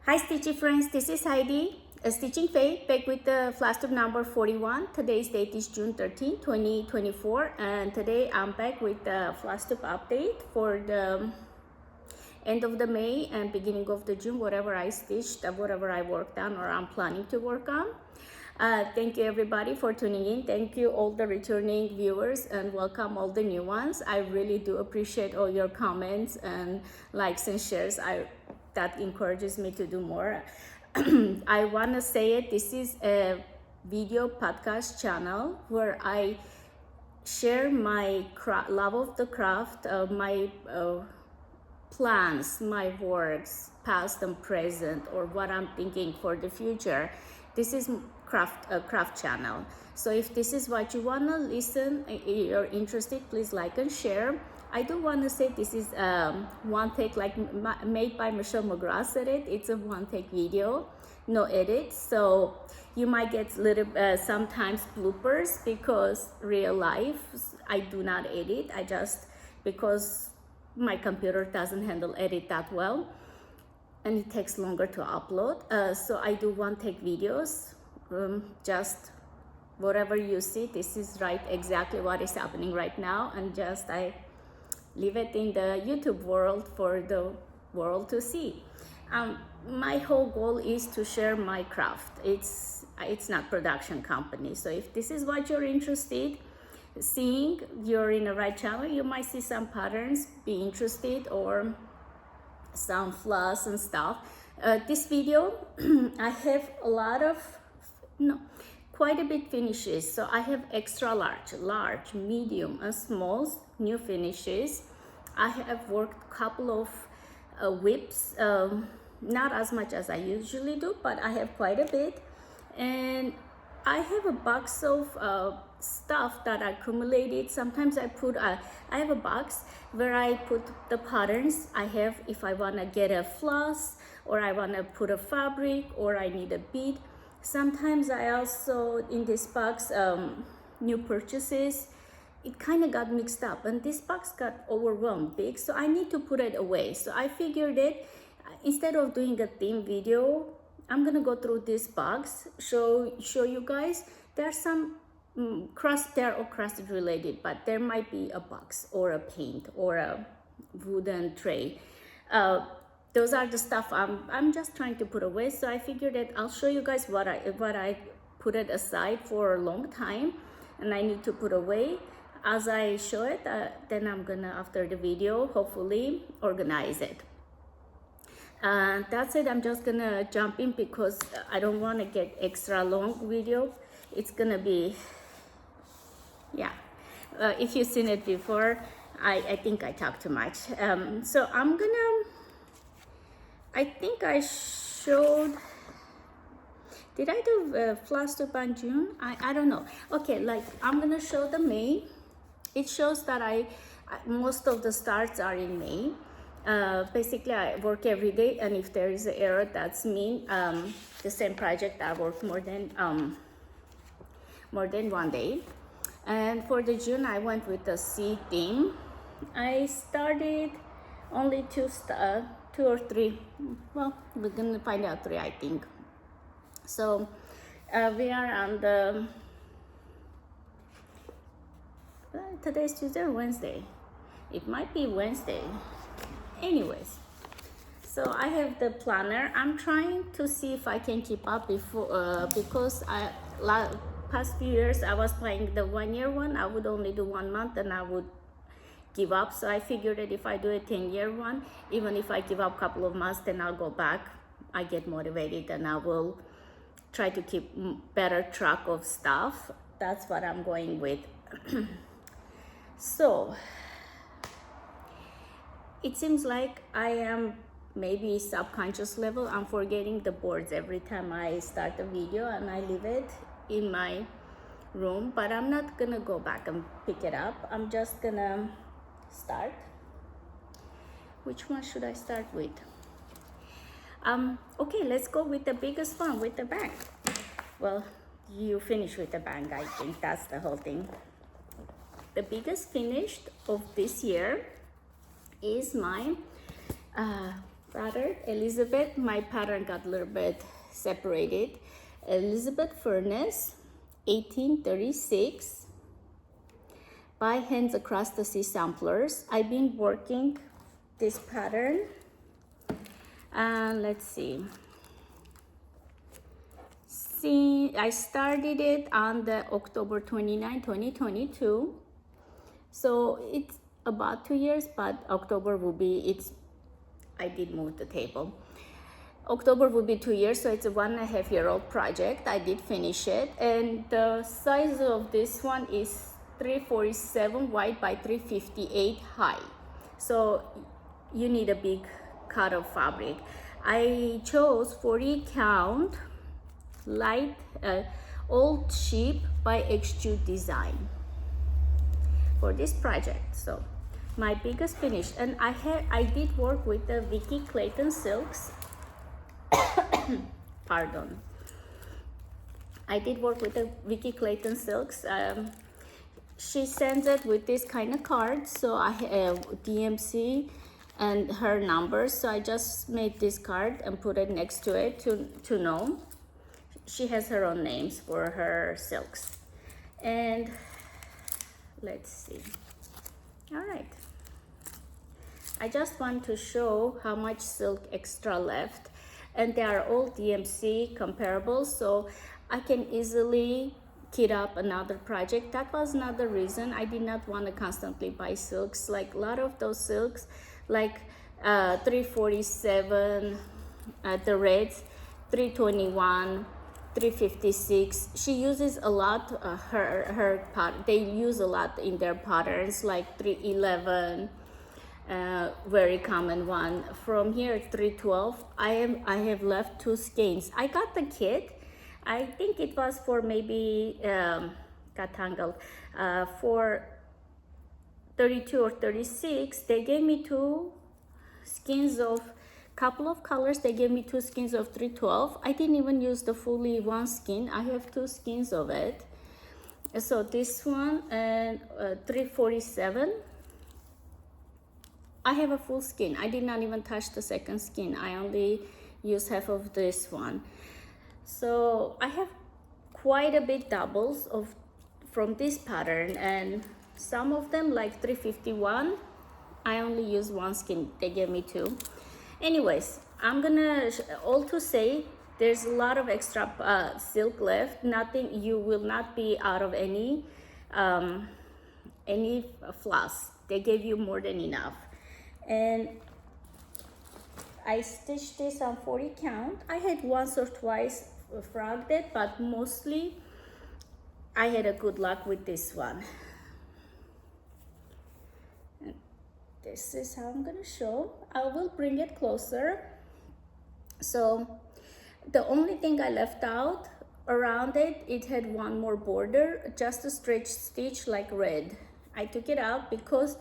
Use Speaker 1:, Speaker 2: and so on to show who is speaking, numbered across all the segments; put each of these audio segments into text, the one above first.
Speaker 1: Hi Stitchy friends, this is Heidi, Stitching Faith, back with the Flosstube number 41. Today's date is June 13, 2024, and today I'm back with the Flosstube update for the end of the May and beginning of the June, whatever I stitched, whatever I worked on or I'm planning to work on. Thank you everybody for tuning in. Thank you all the returning viewers and welcome all the new ones. I really do appreciate all your comments and likes and shares. That encourages me to do more. I want to say it, this is a video podcast channel where I share my love of the craft, my plans, my works, past and present, or what I'm thinking for the future. This is a craft channel. So if this is what you want to listen, you're interested, please like and share. I do want to say this is one take, like made by Michelle McGrath said it. It's a one take video, no edit. So you might get little sometimes bloopers because real life I do not edit. I just, because my computer doesn't handle edit that well and it takes longer to upload. So I do one take videos, just whatever you see, this is right exactly what is happening right now, and just I leave it in the YouTube world for the world to see. My whole goal is to share my craft. It's not production company. So if this is what you're interested seeing, you're in the right channel. You might see some patterns, be interested, or some flaws and stuff. This video, I have a lot of, quite a bit finishes. So I have extra large, medium, and small new finishes. I have worked a couple of whips, not as much as I usually do, but I have quite a bit. And I have a box of stuff that I accumulated. Sometimes I have a box where I put the patterns I have if I want to get a floss, or I want to put a fabric, or I need a bead. Sometimes I also, in this box, new purchases, it kind of got mixed up and this box got overwhelmed big, so I need to put it away. So I figured that instead of doing a theme video, I'm gonna go through this box, show you guys. There's some they're all crusted related, but there might be a box or a paint or a wooden tray. Those are the stuff I'm just trying to put away. So I figured that I'll show you guys what I put it aside for a long time and I need to put away. As I show it, then I'm gonna, after the video, hopefully organize it. That's it. I'm just gonna jump in because I don't want to get extra long video. It's gonna be, yeah, if you've seen it before, I think I talk too much. So I'm gonna, I think I showed, did I do Flosstube on June? I don't know. Okay, like I'm gonna show the May. It shows that most of the starts are in May. Basically I work every day, and if there is an error, that's me. The same project I worked more than one day. And for the June I went with the sea theme. I started only two or three. Well, we're gonna find out 3, I think. So we are on the today's Tuesday or Wednesday. It might be Wednesday. Anyways, so I have the planner. I'm trying to see if I can keep up before because past few years I was playing the 1-year one. I would only do 1 month and I would give up. So I figured that if I do a 10-year one, even if I give up a couple of months, then I'll go back. I get motivated and I will try to keep better track of stuff. That's what I'm going with. So it seems like I am, maybe subconscious level, I'm forgetting the boards every time I start a video and I leave it in my room, but I'm not gonna go back and pick it up. I'm just gonna start. Which one should I start with? Okay, let's go with the biggest one, with the bang. Well, you finish with the bang, I think that's the whole thing. The biggest finish of this year is my pattern. Elizabeth, my pattern got a little bit separated. Elizabeth Furnace, 1836. By Hands Across the Sea samplers. I've been working this pattern. And let's see. I started it on the October 29, 2022. So it's about 2 years, but October will be, I did move the table. October will be 2 years, so it's a 1.5-year-old project. I did finish it. And the size of this one is 347 wide by 358 high. So you need a big cut of fabric. I chose 40 count light old sheep by Extrude Design for this project. So my biggest finish, and I did work with the Vicky Clayton silks. Pardon. I did work with the Vicky Clayton silks. She sends it with this kind of card, so I have DMC and her numbers. So I just made this card and put it next to it to know. She has her own names for her silks. And let's see. All right. I just want to show how much silk extra left. And they are all DMC comparables, so I can easily kit up another project. That was another reason I did not want to constantly buy silks. Like a lot of those silks, like 347 the reds, 321, 356. She uses a lot they use a lot in their patterns, like 311. Very common one. From here, 312. I have left 2 skeins. I got the kit. I think it was for maybe got tangled for 32 or 36. They gave me 2 skeins of couple of colors. They gave me 2 skeins of 312. I didn't even use the fully 1 skein. I have 2 skeins of it. So this one and 347. I have a full skein. I did not even touch the second skein. I only use half of this one. So I have quite a bit doubles from this pattern, and some of them, like 351, I only use 1 skein. They gave me 2. Anyways, I'm gonna all to say there's a lot of extra silk left. Nothing, you will not be out of any floss. They gave you more than enough. And I stitched this on 40 count. I had once or twice frogged it, but mostly I had a good luck with this one. And this is how I'm gonna show. I will bring it closer. So the only thing I left out around it, it had one more border, just a straight stitch like red. I took it out because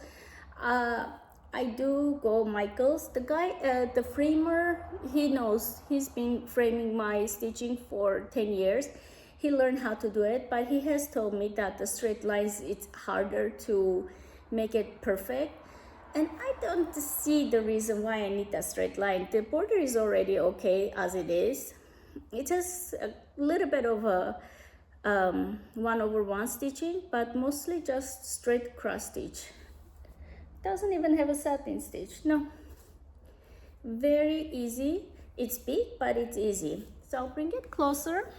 Speaker 1: I do go Michaels. The guy, the framer, he knows. He's been framing my stitching for 10 years. He learned how to do it, but he has told me that the straight lines, it's harder to make it perfect. And I don't see the reason why I need a straight line. The border is already okay as it is. It has a little bit of a 1/1 stitching, but mostly just straight cross stitch. Doesn't even have a satin stitch. No, very easy. It's big, but it's easy. So I'll bring it closer.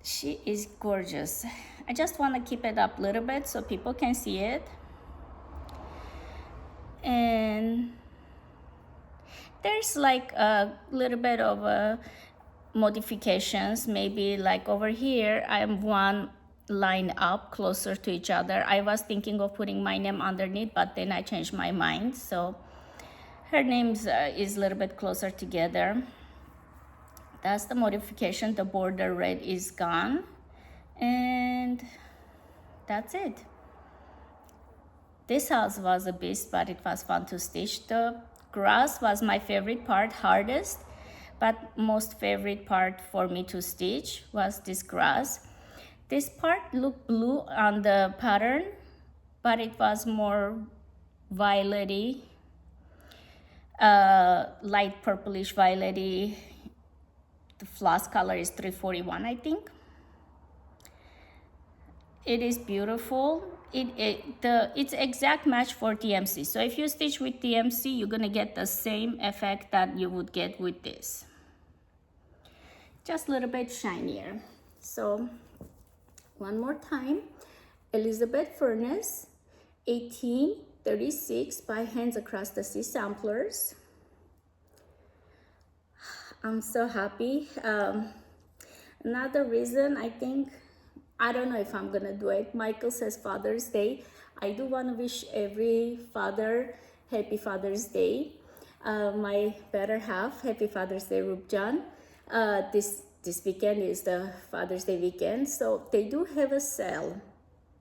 Speaker 1: She is gorgeous. I just want to keep it up a little bit so people can see it. And there's like a little bit of modifications. Maybe like over here, I am one line up closer to each other. I was thinking of putting my name underneath, but then I changed my mind. So her name is a little bit closer together. That's the modification. The border red is gone, and that's it. This house was a beast, but it was fun to stitch. The grass was my favorite part, hardest, but most favorite part for me to stitch was this grass. This part looked blue on the pattern, but it was more violety, light purplish violety. The floss color is 341, I think. It is beautiful. It's exact match for TMC. So if you stitch with TMC, you're gonna get the same effect that you would get with this. Just a little bit shinier. So one more time, Elizabeth Furnace, 1836 by Hands Across the Sea samplers. I'm so happy. Another reason, I don't know if I'm gonna do it. Michael says Father's Day. I do want to wish every father happy Father's Day. My better half, happy Father's Day, Rubjan. This weekend is the Father's Day weekend, so they do have a sale,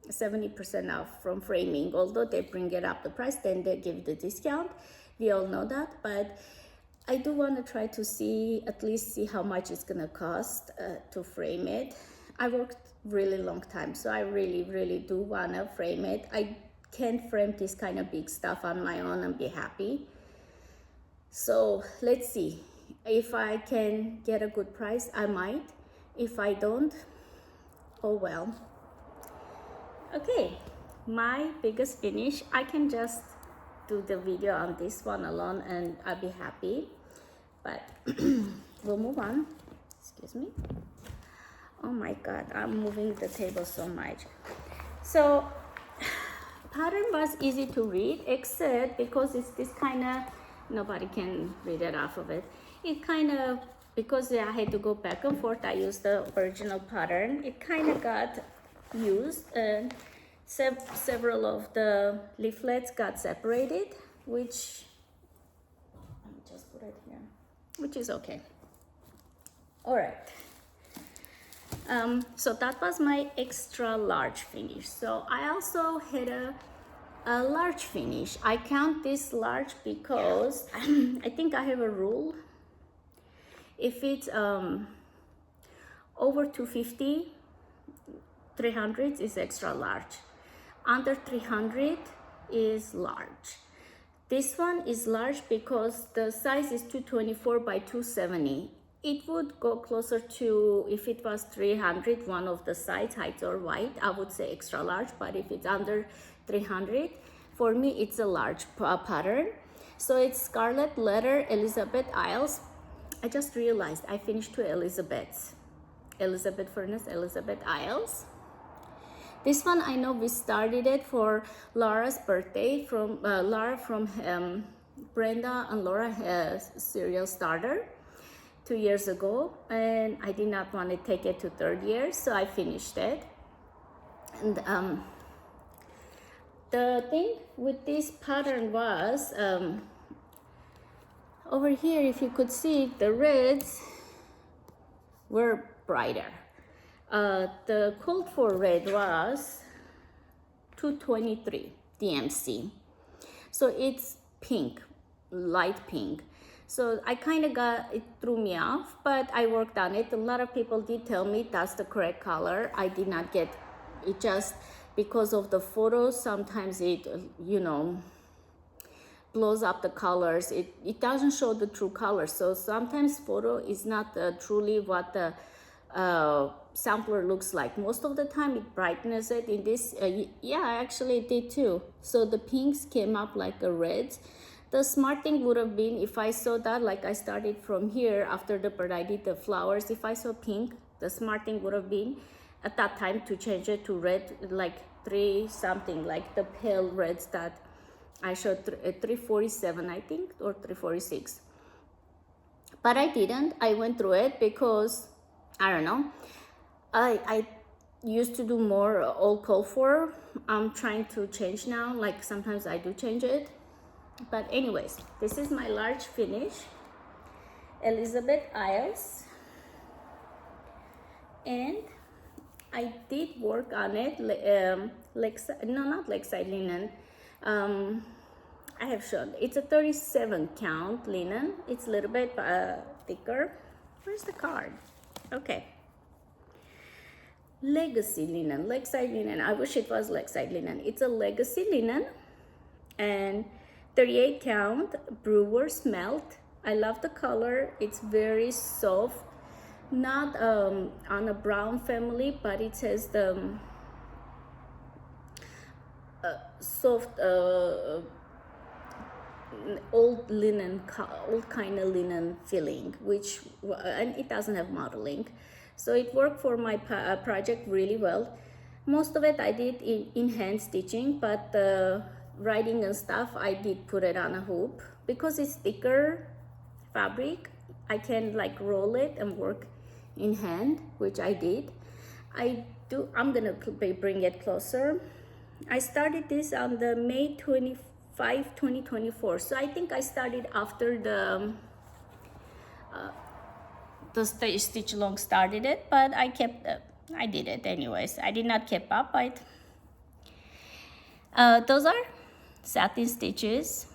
Speaker 1: 70% off from framing. Although they bring it up the price, then they give the discount. We all know that, but I do want to try to at least see how much it's gonna cost to frame it. I worked really long time, so I really do want to frame it. I can't frame this kind of big stuff on my own and be happy. So let's see. If I can get a good price, I might. If I don't, oh well. Okay, my biggest finish, I can just do the video on this one alone and I'll be happy. But we'll move on. Excuse me. Oh my God, I'm moving the table so much. So pattern was easy to read, except because it's this kind of, nobody can read it off of it. It kind of, because I had to go back and forth, I used the original pattern. It kind of got used and several of the leaflets got separated, which, let me just put it here, which is okay. All right. So that was my extra large finish. So I also had a large finish. I count this large because I think I have a rule. If it's over 250, 300 is extra large. Under 300 is large. This one is large because the size is 224 by 270. It would go closer to, if it was 300, one of the sides, height or weight, I would say extra large. But if it's under 300, for me, it's a large pattern. So it's Scarlet Letter, Elizabeth Isles. I just realized I finished two Elizabeths. Elizabeth Furnace, Elizabeth Isles. This one, I know we started it for Laura's birthday, from Laura from Brenda and Laura Serial Starter 2 years ago, and I did not want to take it to third year, so I finished it. And the thing with this pattern was, over here, if you could see, the reds were brighter. The code for red was 223 DMC. So it's pink, light pink. So I kind of it threw me off, but I worked on it. A lot of people did tell me that's the correct color. I did not get it, just because of the photos. Sometimes it, blows up the colors. It doesn't show the true color. So sometimes photo is not truly what the sampler looks like. Most of the time it brightens it. In this, yeah, actually it did too. So the pinks came up like a red. The smart thing would have been if I saw that, like I started from here after the bird, I did the flowers. If I saw pink, the smart thing would have been at that time to change it to red, like 3 something, like the pale reds that I showed 347, I think, or 346. But I didn't. I went through it because, I don't know, I used to do more all call for. I'm trying to change now. Like sometimes I do change it. But anyways, this is my large finish, Elizabeth Isles. And I did work on it, not Lakeside linen. I have shown, it's a 37 count linen. It's a little bit thicker. Where's the card? Okay. Legacy linen, Lakeside linen. I wish it was Lakeside linen. It's a legacy linen. and 38 count brewer's melt. I love the color. It's very soft, not on a brown family, but it has the soft old kind of linen feeling, which, and it doesn't have modeling, so it worked for my project really well. Most of it I did in hand stitching, but the writing and stuff I did put it on a hoop because it's thicker fabric. I can like roll it and work in hand, which I did. I'm gonna bring it closer. I started this on the May 25, 2024. So I think I started after the stitch along started it, but I did it anyways. I did not keep up it. Those are satin stitches.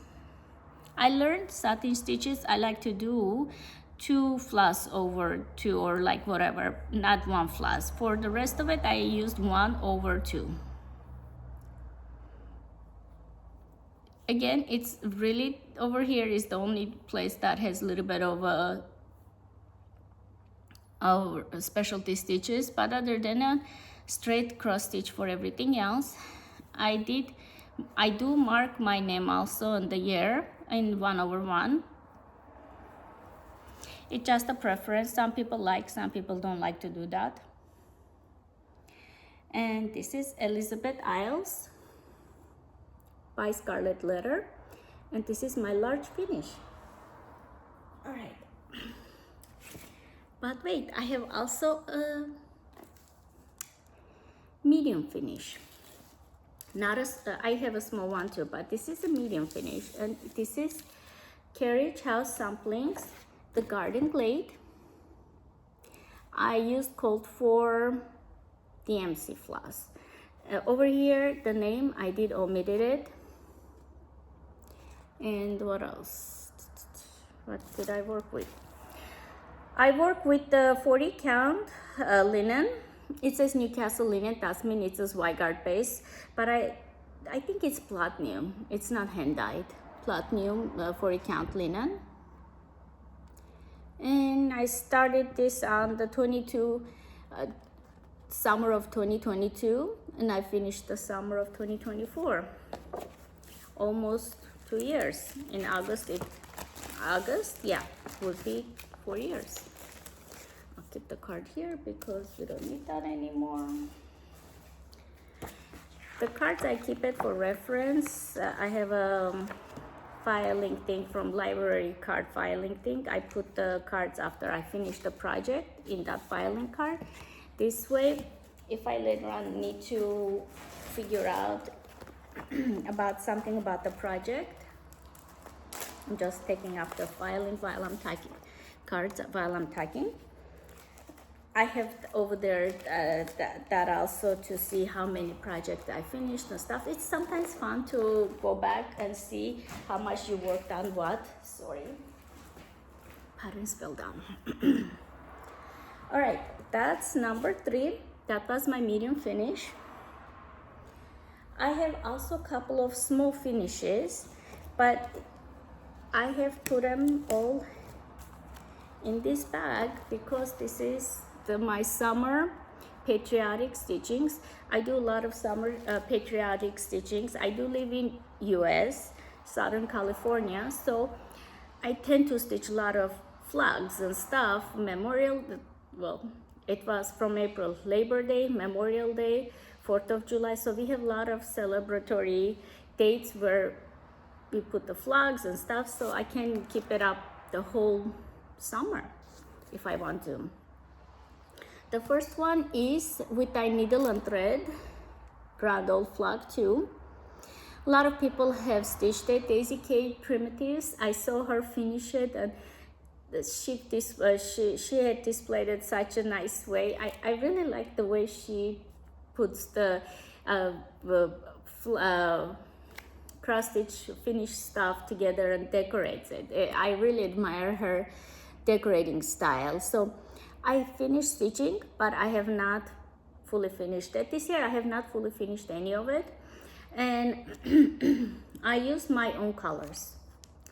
Speaker 1: I learned satin stitches I like to do 2 floss over 2, or like whatever, not 1 floss. For the rest of it I used 1 over 2. Again, it's really, over here is the only place that has a little bit of a specialty stitches, but other than a straight cross stitch for everything else. I do mark my name also in the year in 1 over 1. It's just a preference. Some people like, some people don't like to do that. And this is Elizabeth Isles by Scarlet Letter, and this is my large finish. All right, but wait, I have also a medium finish. I have a small one too, but this is a medium finish, and this is Carriage House Samplings, the Garden Glade. I used Cold for DMC floss. Over here, the name, I did omitted it. And what else? What did I work with? I work with the 40 count linen. It says Newcastle linen. That means it's a Zweigart base, but I think it's platinum. It's not hand dyed. Platinum 40 count linen. And I started this on the summer of 2022, and I finished the summer of 2024. Almost 2 years. In August, yeah, would be 4 years. I'll keep the card here because we don't need that anymore. The cards, I keep it for reference. I have a filing thing from library card filing thing. I put the cards after I finish the project in that filing card. This way, if I later on need to figure out about something about the project, I'm just taking up the filing while I'm typing cards while I'm typing. I have over there that also to see how many projects I finished and stuff. It's sometimes fun to go back and see how much you worked on what. Sorry, pattern spell down. All right, that's number 3. That was my medium finish. I have also a couple of small finishes, but I have put them all in this bag because this is my summer patriotic stitchings. I do a lot of summer patriotic stitchings. I do live in US, Southern California, so I tend to stitch a lot of flags and stuff. Well, it was from April, Labor Day, Memorial Day, 4th of July. So we have a lot of celebratory dates where we put the flags and stuff, so I can keep it up the whole summer if I want to. The first one is with a needle and thread, Grand Old Flag 2. A lot of people have stitched it. Daisy K Primitives, I saw her finish it, and she had displayed it such a nice way. I really like the way she puts the cross stitch finished stuff together and decorates it. I really admire her decorating style. So I finished stitching, but I have not fully finished it. This year I have not fully finished any of it. And I use my own colors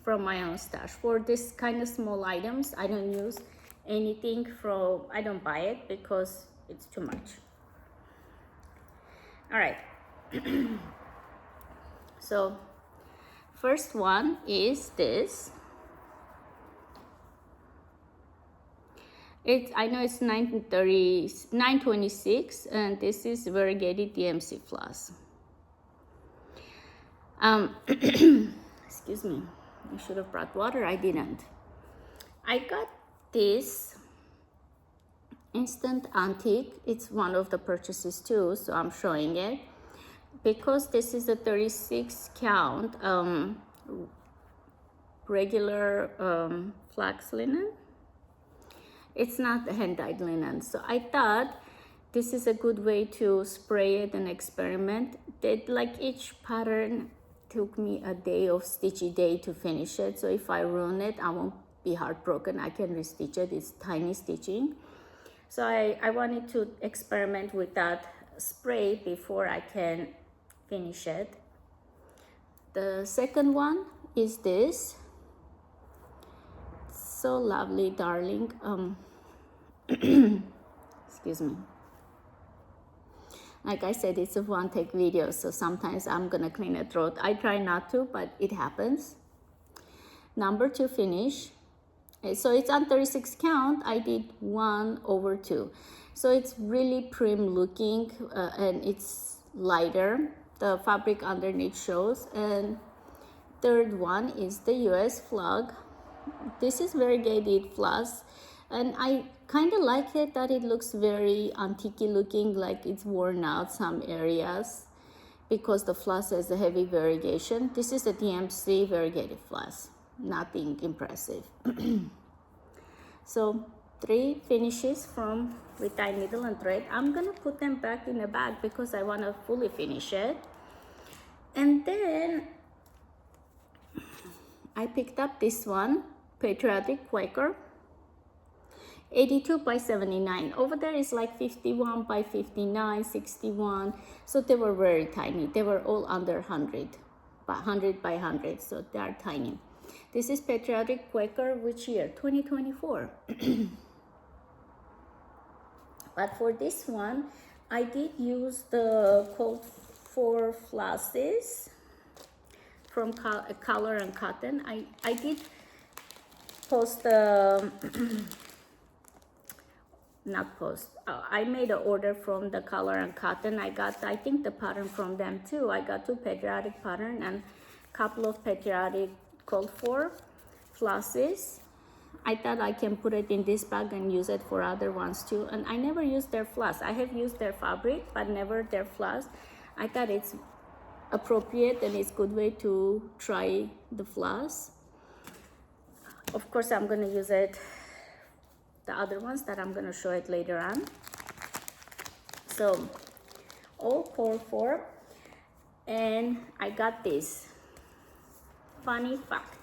Speaker 1: from my own stash. For this kind of small items, I don't use anything from, I don't buy it because it's too much. All right. So first one is this. I know it's 926, and this is variegated DMC floss. Excuse me, I should have brought water, I didn't. I got this Instant Antique. It's one of the purchases too, so I'm showing it. Because this is a 36 count regular flax linen. It's not hand-dyed linen, so I thought this is a good way to spray it and experiment. Like each pattern took me a day of stitchy day to finish it, so if I ruin it, I won't be heartbroken. I can restitch it. It's tiny stitching. So I wanted to experiment with that spray before I can finish it. The second one is this. So lovely, darling. Excuse me. Like I said, it's a one take video, so sometimes I'm gonna clean a throat. I try not to, but it happens. Number 2 finish. So it's on 36 count. I did 1/2. So it's really prim looking, and it's lighter. The fabric underneath shows. And third one is the US flag. This is variegated floss, and I kind of like it that it looks very antique looking, like it's worn out some areas because the floss has a heavy variegation. This is a DMC variegated floss, nothing impressive. So 3 finishes from with dye needle and thread. I'm gonna put them back in the bag because I want to fully finish it. And then I picked up this one, Patriotic Quaker, 82 by 79. Over there is like 51 by 59, 61. So they were very tiny. They were all under 100 by 100, so they are tiny. This is Patriotic Quaker, which year? 2024. But for this one, I did use the called for flosses from Color and Cotton. I did post not post. I made an order from the Color and Cotton. I got, I think, the pattern from them too. I got 2 Patriotic pattern and couple of Patriotic called for flosses. I thought I can put it in this bag and use it for other ones too. And I never used their floss. I have used their fabric, but never their floss. I thought it's appropriate and it's a good way to try the floss. Of course, I'm going to use it, the other ones that I'm going to show it later on. So, all called for. And I got this. Funny fact.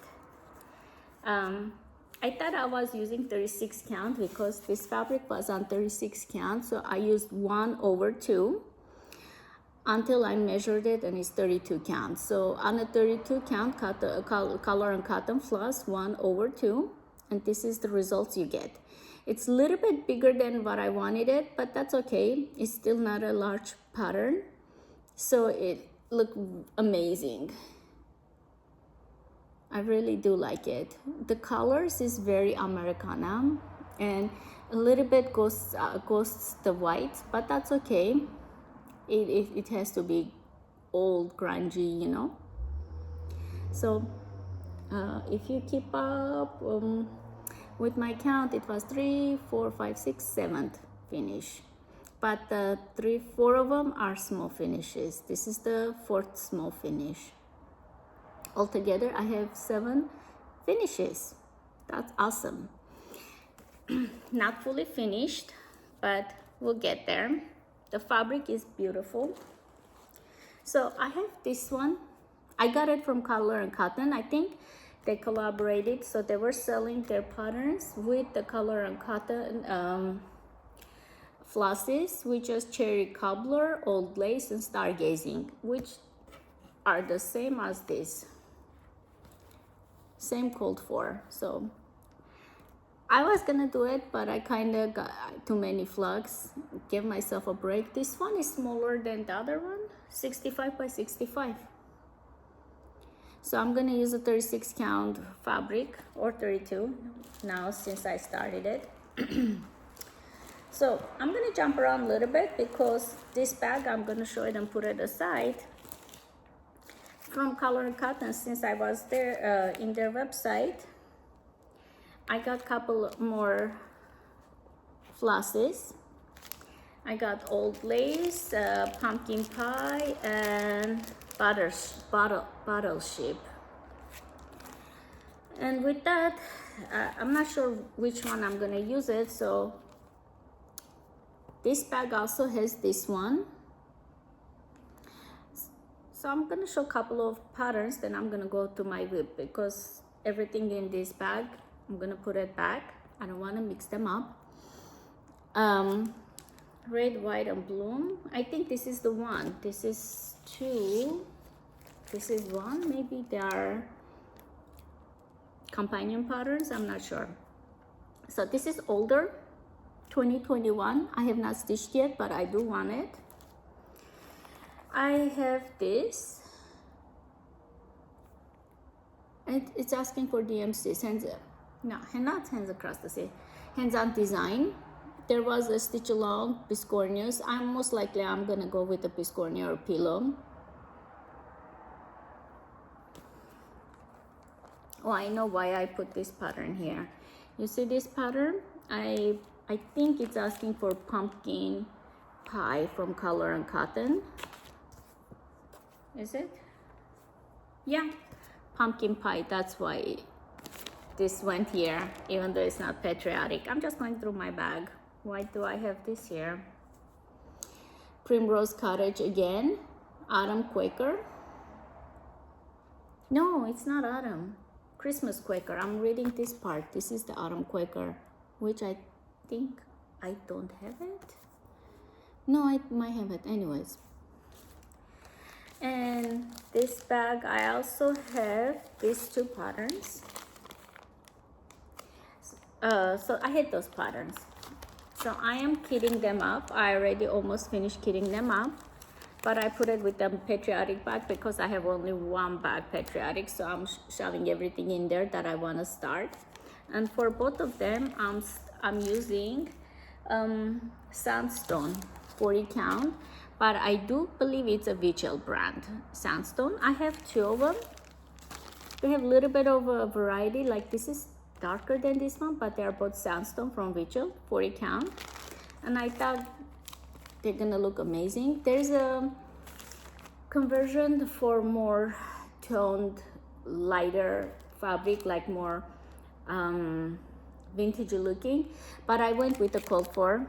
Speaker 1: I thought I was using 36 count because this fabric was on 36 count. So I used 1/2 until I measured it and it's 32 count. So on a 32 count, cut the Color and Cotton floss 1/2. And this is the results you get. It's a little bit bigger than what I wanted it, but that's okay. It's still not a large pattern. So it looked amazing. I really do like it. The colors is very Americana and a little bit goes the white, but that's okay. It has to be old, grungy, you know. So if you keep up with my count, it was 3, 4, 5, 6, 7th finish. But 3, 4 of them are small finishes. This is the 4th small finish. Altogether, I have 7 finishes. That's awesome. Not fully finished, but we'll get there. The fabric is beautiful. So I have this one. I got it from Color and Cotton. I think they collaborated, so they were selling their patterns with the Color and Cotton flosses, which is Cherry Cobbler, Old Lace, and Stargazing, which are the same as this, same called for. So I was gonna do it, but I kind of got too many flags, give myself a break. This one is smaller than the other one, 65 by 65. So I'm gonna use a 36 count fabric, or 32 now since I started it. So I'm gonna jump around a little bit because this bag, I'm gonna show it and put it aside. From Color and Cotton, since I was there in their website, I got a couple more flosses. I got Old Lace, Pumpkin Pie, and Bottle Ship. And with that, I'm not sure which one I'm gonna use it, so this bag also has this one. So I'm gonna show a couple of patterns, then I'm gonna go to my whip because everything in this bag, I'm gonna put it back. I don't wanna mix them up. Red, white, and blue. I think this is the one. This is two. This is one. Maybe they are companion patterns. I'm not sure. So this is older, 2021. I have not stitched yet, but I do want it. I have this, and it's asking for DMCs, hands across the sea, hands-on design. There was a stitch along biscornius. Most likely I'm gonna go with the biscornia or pillow. Oh, I know why I put this pattern here. You see this pattern? I think it's asking for pumpkin pie from Color and Cotton. Is it? Yeah, pumpkin pie. That's why this went here, even though it's not patriotic. I'm just going through my bag. Why do I have this here? Primrose Cottage again. Autumn Quaker. No, it's not autumn. Christmas Quaker. I'm reading this part. This is the Autumn Quaker, which I think I don't have it. No, I might have it. Anyways. And this bag, I also have these two patterns. So I hate those patterns. So I am kitting them up. I already almost finished kitting them up, but I put it with the Patriotic bag because I have only one bag Patriotic. So I'm shoving everything in there that I want to start. And for both of them, I'm using Sandstone 40 count. But I do believe it's a Vigil brand sandstone. I have two of them. They have a little bit of a variety. Like this is darker than this one, but they are both sandstone from Vigil, 40 count. And I thought they're gonna look amazing. There's a conversion for more toned, lighter fabric, like more vintage looking. But I went with the called for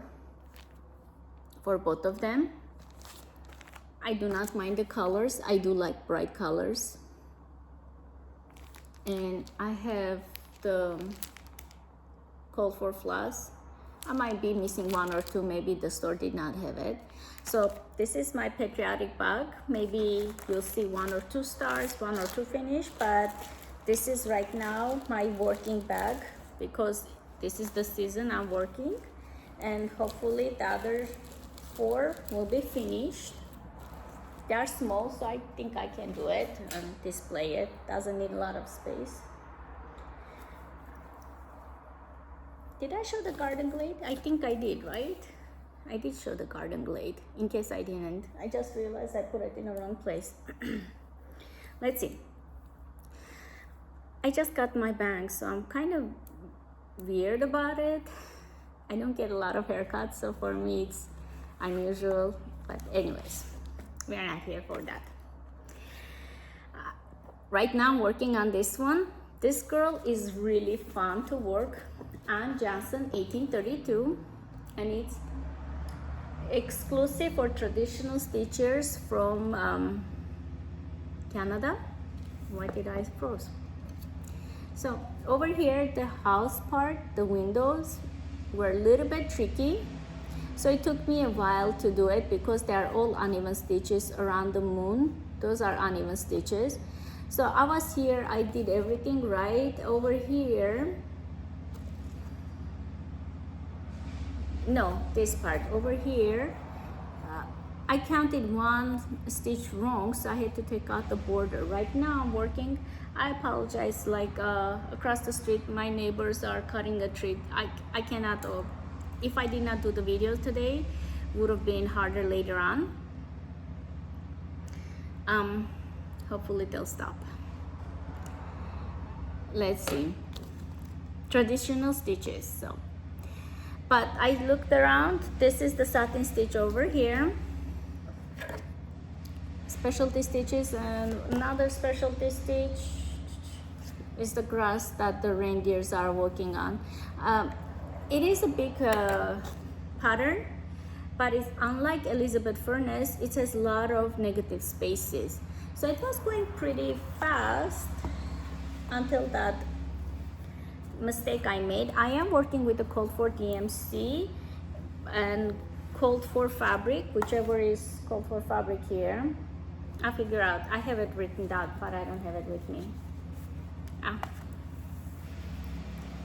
Speaker 1: both of them. I do not mind the colors. I do like bright colors. And I have the called for floss. I might be missing one or two. Maybe the store did not have it. So this is my Patriotic bag. Maybe you'll see one or two stars, one or two finish. But this is right now my working bag because this is the season I'm working. And hopefully the other 4 will be finished. They are small, so I think I can do it and display it. Doesn't need a lot of space. Did I show the garden glade? I think I did, right? I did show the garden glade. In case I didn't, I just realized I put it in the wrong place. Let's see. I just got my bangs, so I'm kind of weird about it. I don't get a lot of haircuts, so for me it's unusual. But anyways, we are not here for that. Right now I'm working on this one. This girl is really fun to work. Anne Johnson 1832, and it's exclusive for traditional stitchers from Canada. Why did I froze? So over here, the house part, the windows were a little bit tricky. So it took me a while to do it because they are all uneven stitches around the moon Those are uneven stitches. So I was here, I did everything right. Over here, no, this part over here, I counted one stitch wrong, so I had to take out the border. Right now I'm working, I apologize, like across the street my neighbors are cutting a tree. I cannot, if I did not do the video today, would have been harder later on. Hopefully they'll stop. Let's see, traditional stitches. So, but I looked around, this is the satin stitch over here, specialty stitches, and another specialty stitch is the grass that the reindeers are working on. It is a big pattern, but it's unlike Elizabeth Furnace, it has a lot of negative spaces. So it was going pretty fast until that mistake I made. I am working with the Cold for DMC and Cold for fabric, whichever is Cold for fabric here. I'll figure out. I have it written down, but I don't have it with me.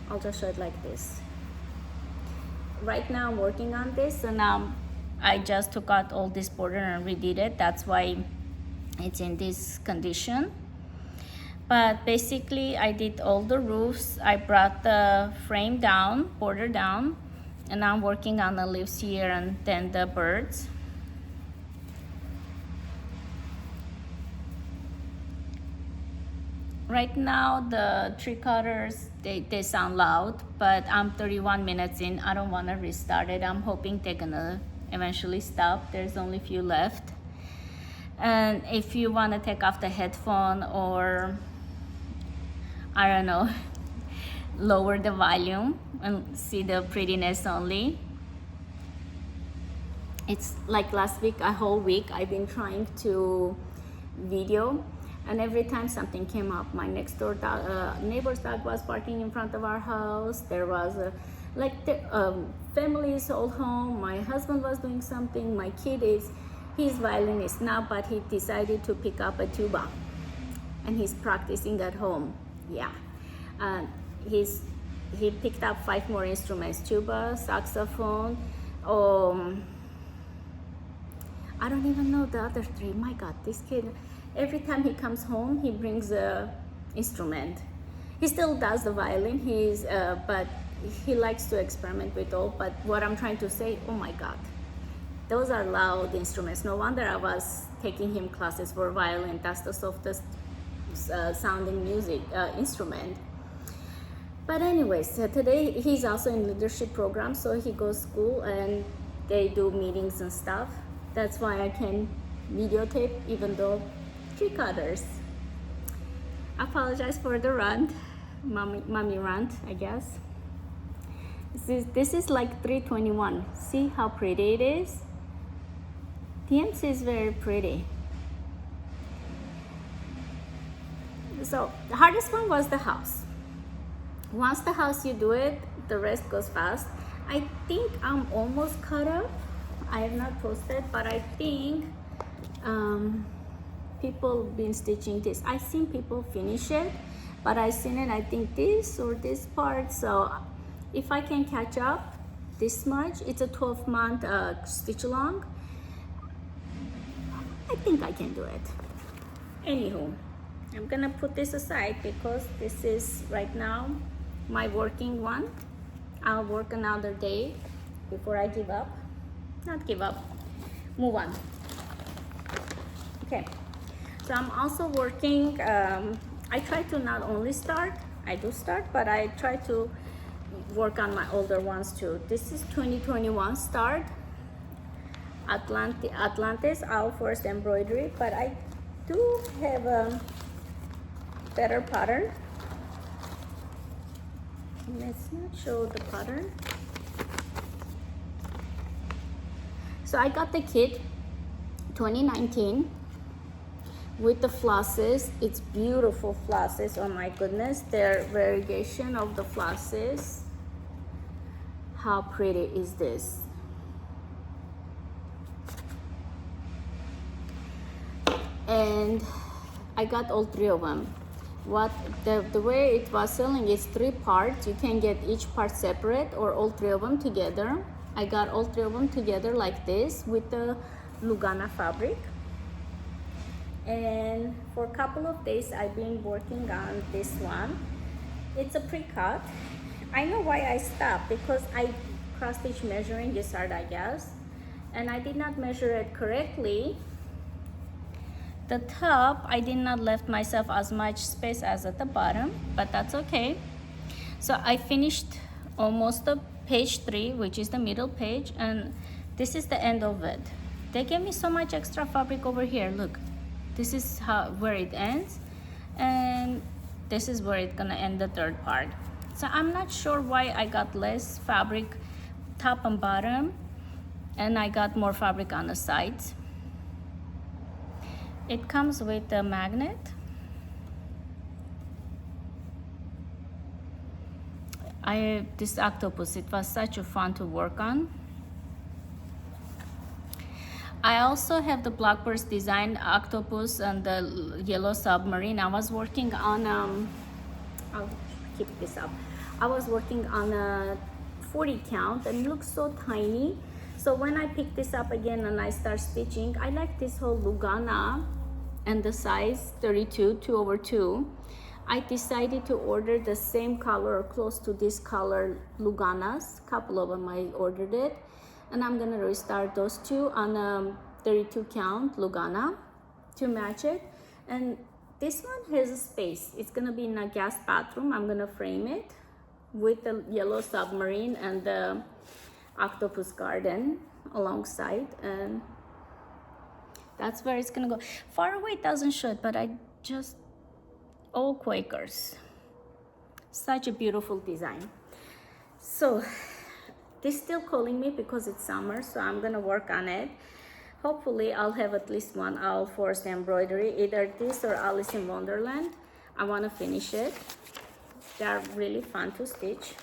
Speaker 1: I'll just show it like this. Right now I'm working on this, and I just took out all this border and redid it. That's why it's in this condition. But basically I did all the roofs. I brought the frame down, border down, and I'm working on the leaves here and then the birds. Right now the tree cutters, they sound loud, but I'm 31 minutes in. I don't want to restart it. I'm hoping they're gonna eventually stop. There's only a few left. And if you want to take off the headphone, or I don't know, lower the volume and see the prettiness only. It's like last week, a whole week I've been trying to video, and every time something came up, my next door neighbor's dog was barking in front of our house. There was family is all home. My husband was doing something. My kid he's violinist now, but he decided to pick up a tuba, and he's practicing at home. Yeah, he picked up 5 more instruments: tuba, saxophone. I don't even know the other 3. My God, this kid! Every time he comes home, he brings a instrument. He still does the violin. But he likes to experiment with all. But what I'm trying to say, oh my God, those are loud instruments. No wonder I was taking him classes for violin. That's the softest sounding music instrument. But anyways, today he's also in leadership program, so he goes to school and they do meetings and stuff. That's why I can videotape, even though tree cutters. I apologize for the rant, mommy rant, I guess. This is like 321. See how pretty it is? DMC is very pretty. So the hardest one was the house. Once the house you do it, the rest goes fast. I think I'm almost caught up. I have not posted, but I think people been stitching this. I seen people finish it, but I seen it, I think this or this part. So if I can catch up this much, it's a 12-month stitch along. I think I can do it. Anywho, I'm gonna put this aside because this is right now my working one. I'll work another day before I give up. Not give up, move on. Okay, so I'm also working, I try to not only start, I do start, but I try to work on my older ones too. This is 2021 start, Atlantis, Our First Embroidery, but I do have a better pattern. Let's not show the pattern. So I got the kit 2019 with the flosses. It's beautiful flosses. Oh my goodness, their variegation of the flosses. How pretty is this? and I got all three of them. What the way it was selling is 3 parts. You can get each part separate or all 3 of them together. I got all 3 of them together like this with the Lugana fabric. And for a couple of days I've been working on this one. It's a pre-cut. I know why I stopped, because I cross-stitch measuring this hard, I guess, and I did not measure it correctly. The top, I did not left myself as much space as at the bottom, but that's okay. So I finished almost the page 3, which is the middle page, and this is the end of it. They gave me so much extra fabric over here. Look, this is where it ends, and this is where it's gonna end the third part. So I'm not sure why I got less fabric top and bottom, and I got more fabric on the sides. It comes with a magnet. This octopus, it was such a fun to work on. I also have the Blackbird's design octopus and the yellow submarine. I was working on I'll keep this up. I was working on a 40 count, and it looks so tiny. So when I pick this up again and I start stitching, I like this whole Lugana and the size 32, 2/2. I decided to order the same color or close to this color Luganas. Couple of them I ordered it, and I'm gonna restart those two on a 32 count Lugana to match it. And this one has a space. It's gonna be in a guest bathroom. I'm gonna frame it with the yellow submarine and the octopus garden alongside, and that's where it's gonna go. Far away it doesn't show it, but I just, all Quakers. Such a beautiful design. So this still calling me because it's summer, so I'm gonna work on it. Hopefully I'll have at least one owl forest embroidery, either this or Alice in Wonderland. I want to finish it. They're really fun to stitch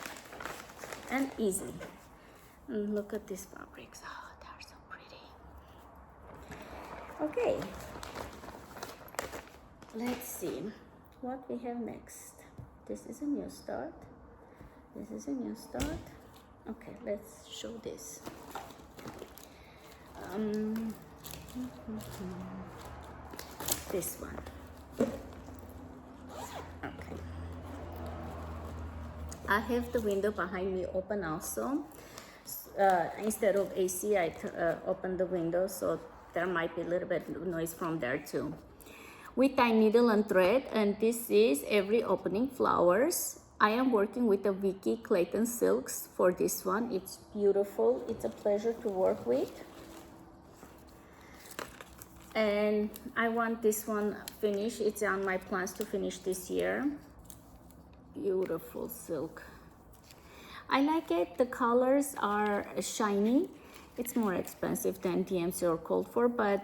Speaker 1: and easy. And look at these fabrics. Oh, they're so pretty. Okay, let's see what we have next. This is a new start. This is a new start. Okay, let's show this. This one. Okay. I have the window behind me open also. Instead of AC, I open the window, so there might be a little bit of noise from there too. We tie needle and thread, and this is every opening flowers. I am working with the Vicky Clayton silks for this one. It's beautiful. It's a pleasure to work with. And I want this one finished. It's on my plans to finish this year. Beautiful silk. I like it. The colors are shiny. It's more expensive than DMC or Cold For, but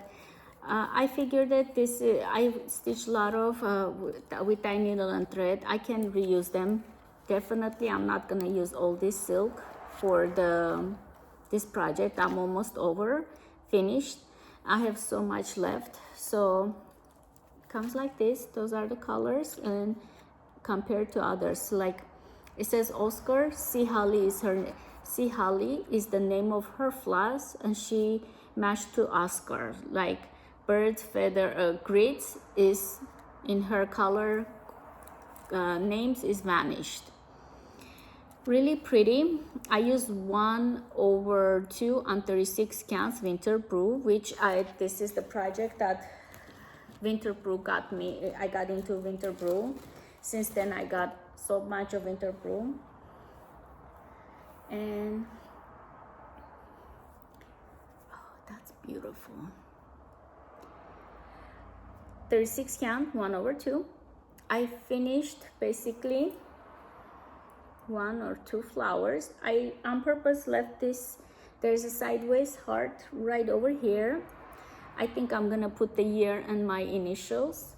Speaker 1: I figured that this, I stitched a lot of with tie needle and thread. I can reuse them. Definitely, I'm not gonna use all this silk for this project. I'm almost over, finished. I have so much left. So it comes like this. Those are the colors, and compared to others, like it says Oscar. C. Holly is the name of her floss, and she matched to Oscar. Like bird feather grits is in her color names is vanished. Really pretty. I used 1/2 on 36 counts winter brew, which this is the project that winter brew got me. I got into winter brew. Since then I got so much of winter brew, and oh, that's beautiful. 36 count 1/2. I finished basically 1 or 2 flowers. I on purpose left this. There's a sideways heart right over here. I think I'm gonna put the year and my initials.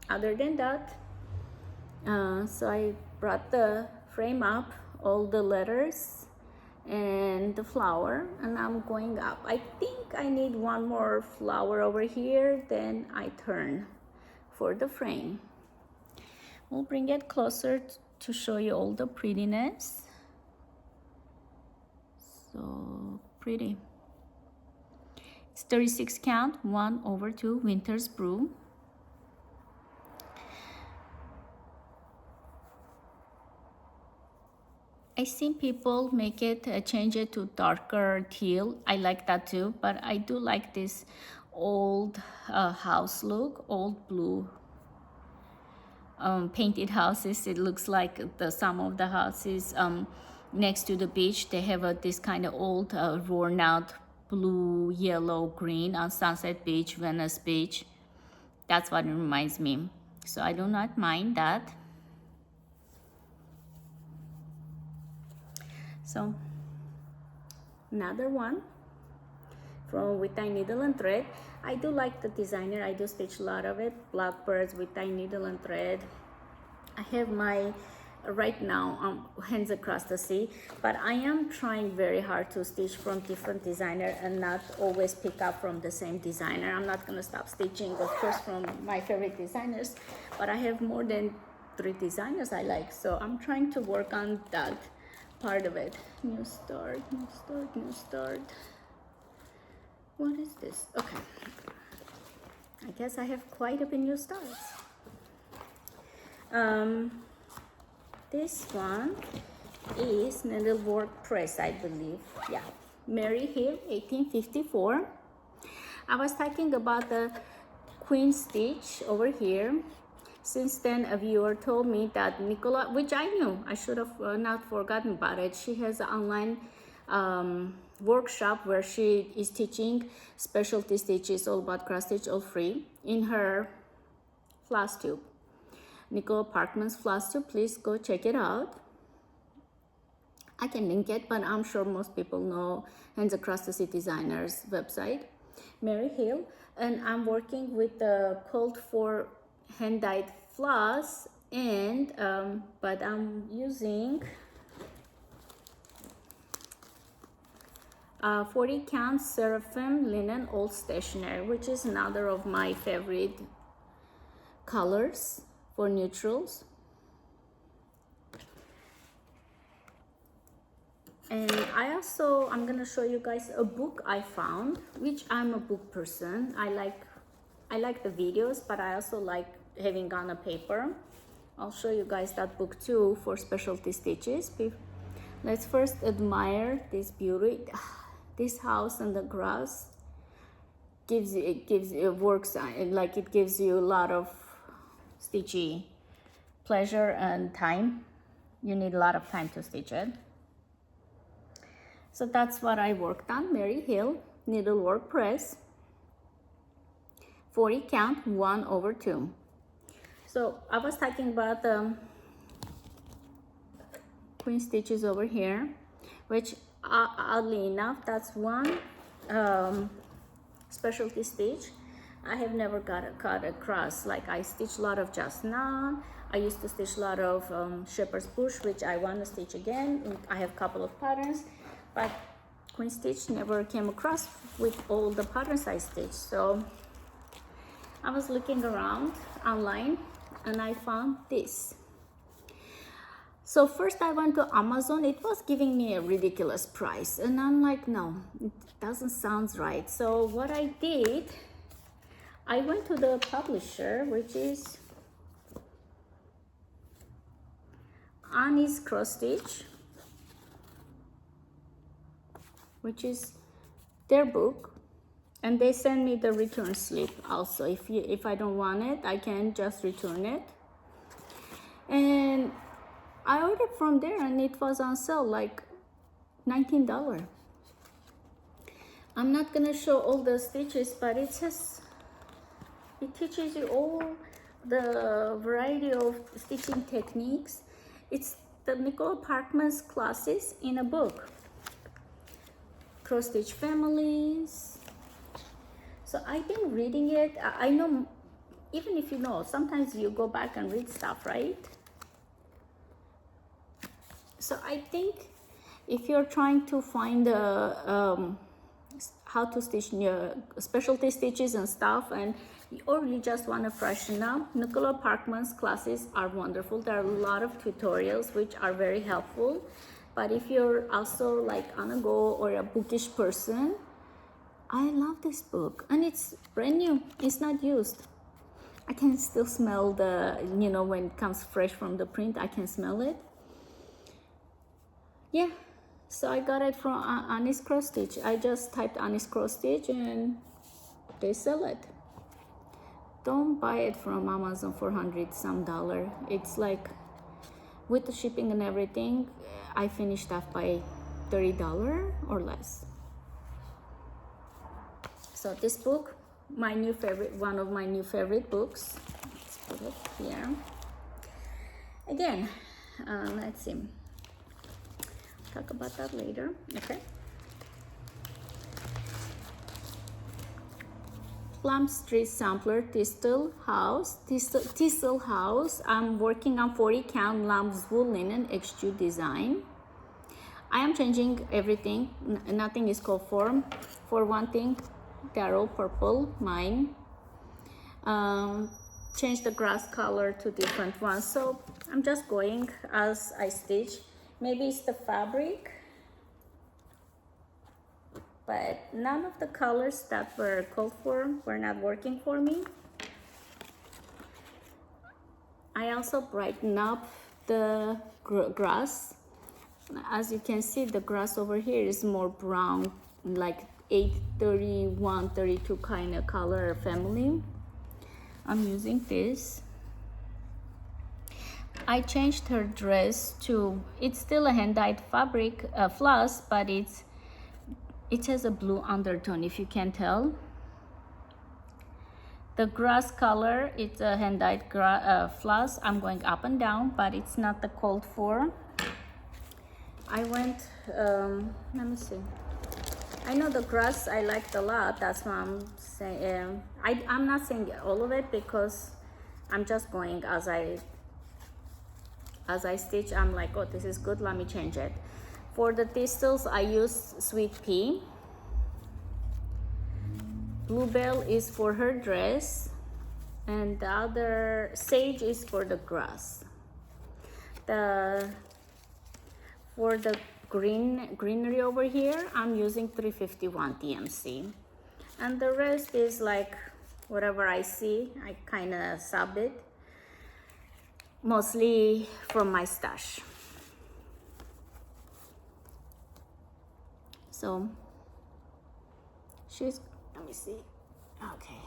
Speaker 1: Other than that, so I brought the frame up, all the letters, and the flower, and I'm going up. I think I need one more flower over here, then I turn for the frame. We'll bring it closer to show you all the prettiness. So pretty. It's 36 count, 1/2 Winter's Brew. I seen people make it, change it to darker teal. I like that too, but I do like this old house look, old blue painted houses. It looks like some of the houses next to the beach, they have this kind of old worn out blue, yellow, green on Sunset Beach, Venice Beach. That's what it reminds me. So I do not mind that. So another one from With Thy Needle and Thread. I do like the designer. I do stitch a lot of it. Blackbirds with Thy Needle and Thread. I have my right now Hands Across the Sea, but I am trying very hard to stitch from different designer and not always pick up from the same designer. I'm not gonna stop stitching, of course, from my favorite designers, but I have more than 3 designers I like, so I'm trying to work on that part of it. New start, new start, new start. What is this? Okay, I guess I have quite a bit new starts. This one is Needlework Press, I believe. Yeah, Mary Hill, 1854. I was talking about the Queen Stitch over here. Since then, a viewer told me that Nicola, which I knew, I should have not forgotten about it. She has an online workshop where she is teaching specialty stitches, all about cross stitch, all free, in her Flosstube. Nicole Parkman's Flosstube, please go check it out. I can link it, but I'm sure most people know Hands Across the Sea Designer's website. Mary Hill, and I'm working with the Cold for hand-dyed floss, and but I'm using 40 count Seraphim Linen Old Stationery, which is another of my favorite colors for neutrals. And I'm gonna show you guys a book I found, which I'm a book person. I like the videos, but I also like having on a paper. I'll show you guys that book too for specialty stitches. Let's first admire this beauty. This house and the grass works like it gives you a lot of stitchy pleasure and time. You need a lot of time to stitch it. So that's what I worked on. Mary Hill Needlework Press, 40 count, 1/2. So I was talking about the Queen Stitches over here, which oddly enough, that's one specialty stitch I have never cut across. Like I stitch a lot of Just Now. I used to stitch a lot of Shepherd's Bush, which I want to stitch again. I have a couple of patterns, but Queen Stitch never came across with all the patterns I stitched. So I was looking around online and I found this. So first I went to Amazon. It was giving me a ridiculous price, and I'm like, no, it doesn't sound right. So what I did, I went to the publisher, which is Annie's Cross Stitch, which is their book, and they send me the return slip also. If I don't want it, I can just return it. And I ordered from there, and it was on sale, like $19. I'm not gonna show all the stitches, but it teaches you all the variety of stitching techniques. It's the Nicole Parkman's classes in a book. Cross stitch families. So I've been reading it. I know, even if you know, sometimes you go back and read stuff, right? So I think if you're trying to find how to stitch your specialty stitches and stuff, and or you just want to freshen up, Nicola Parkman's classes are wonderful. There are a lot of tutorials which are very helpful. But if you're also like on a go or a bookish person, I love this book, and it's brand new. It's not used. I can still smell the, you know, when it comes fresh from the print, I can smell it. Yeah, so I got it from Annie's Cross Stitch. I just typed Annie's Cross Stitch and they sell it. Don't buy it from Amazon for $100 some. It's like, with the shipping and everything, I finished off by $30 or less. So this book, my new favorite, one of my new favorite books. Let's put it here. Again, let's see. Talk about that later. Okay. Plum Street Sampler Thistle House. Thistle House. I'm working on 40 count lamb's wool linen extrude design. I am changing everything. Nothing is called for. For one thing, they're all purple, mine. Change the grass color to different ones. So I'm just going as I stitch. Maybe it's the fabric, but none of the colors that were called for were not working for me. I also brighten up the grass. As you can see, the grass over here is more brown, like 831, 32 kind of color family. I'm using this. I changed her dress to, it's still a hand-dyed fabric, floss, but it has a blue undertone, if you can tell. The grass color, it's a hand-dyed floss. I'm going up and down, but it's not the called for. I went, let me see. I know the grass I liked a lot. That's why I'm saying, I'm not saying all of it because I'm just going as I stitch. I'm like, oh, this is good, let me change it. For the thistles, I use Sweet Pea. Bluebell is for her dress, and the other Sage is for the grass. For the greenery over here, I'm using 351 DMC, and the rest is like whatever I see, I kind of sub it, mostly from my stash. So let me see, okay,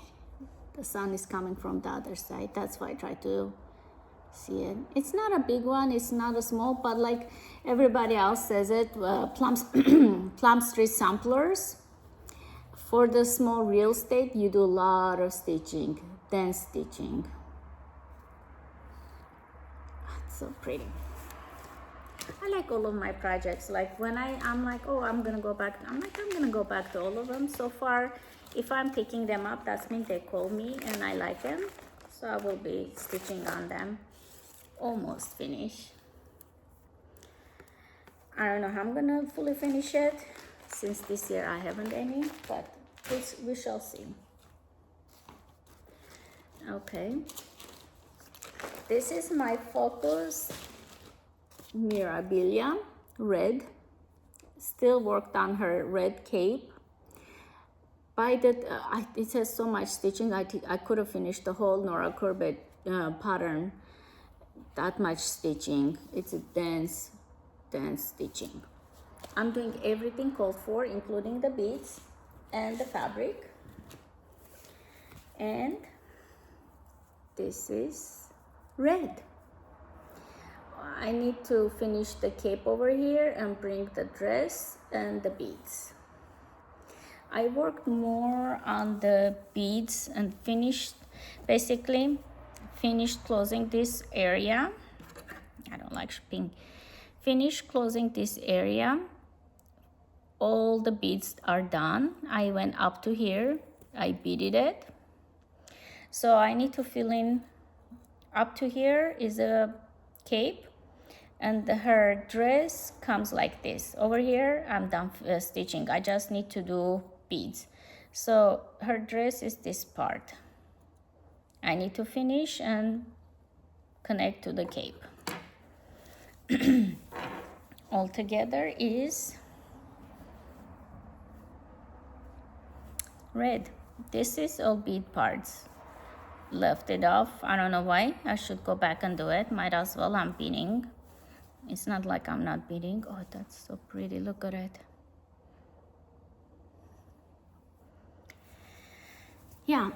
Speaker 1: the sun is coming from the other side, that's why I try to see it. It's not a big one, it's not a small, but like everybody else says it, Plum Street Samplers. For the small real estate, you do a lot of stitching, dense stitching. It's so pretty. I like all of my projects. Like when I'm like, oh, I'm gonna go back to all of them. So far, if I'm picking them up, that means they call me and I like them. So I will be stitching on them. Almost finished. I don't know how I'm gonna fully finish it, since this year I haven't any, but we shall see. Okay, this is my Focus Mirabilia red. Still worked on her red cape. By that, it has so much stitching, I could have finished the whole Nora Corbett pattern. That much stitching. It's a dense stitching. I'm doing everything called for, including the beads and the fabric. And this is red. I need to finish the cape over here and bring the dress and the beads. I worked more on the beads and basically finished closing this area. I don't like pink. Finished closing this area. All the beads are done. I went up to here, I beaded it. So I need to fill in, up to here is a cape, And her dress comes like this. Over here, I'm done stitching. I just need to do beads. So her dress is this part. I need to finish and connect to the cape. Altogether is red. This is all bead parts. Left it off. I don't know why. I should go back and do it. Might as well. I'm beading. It's not like I'm not beading. Oh, that's so pretty. Look at it. Yeah.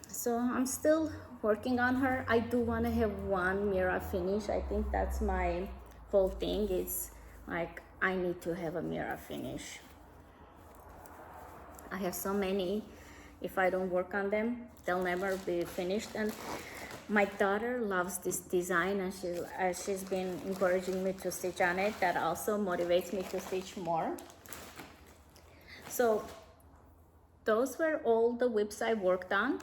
Speaker 1: So I'm still working on her. I do want to have one mirror finish. I think that's my whole thing. It's like I need to have a mirror finish. I have so many. If I don't work on them, they'll never be finished. And my daughter loves this design, and she's been encouraging me to stitch on it. That also motivates me to stitch more. So those were all the whips I worked on.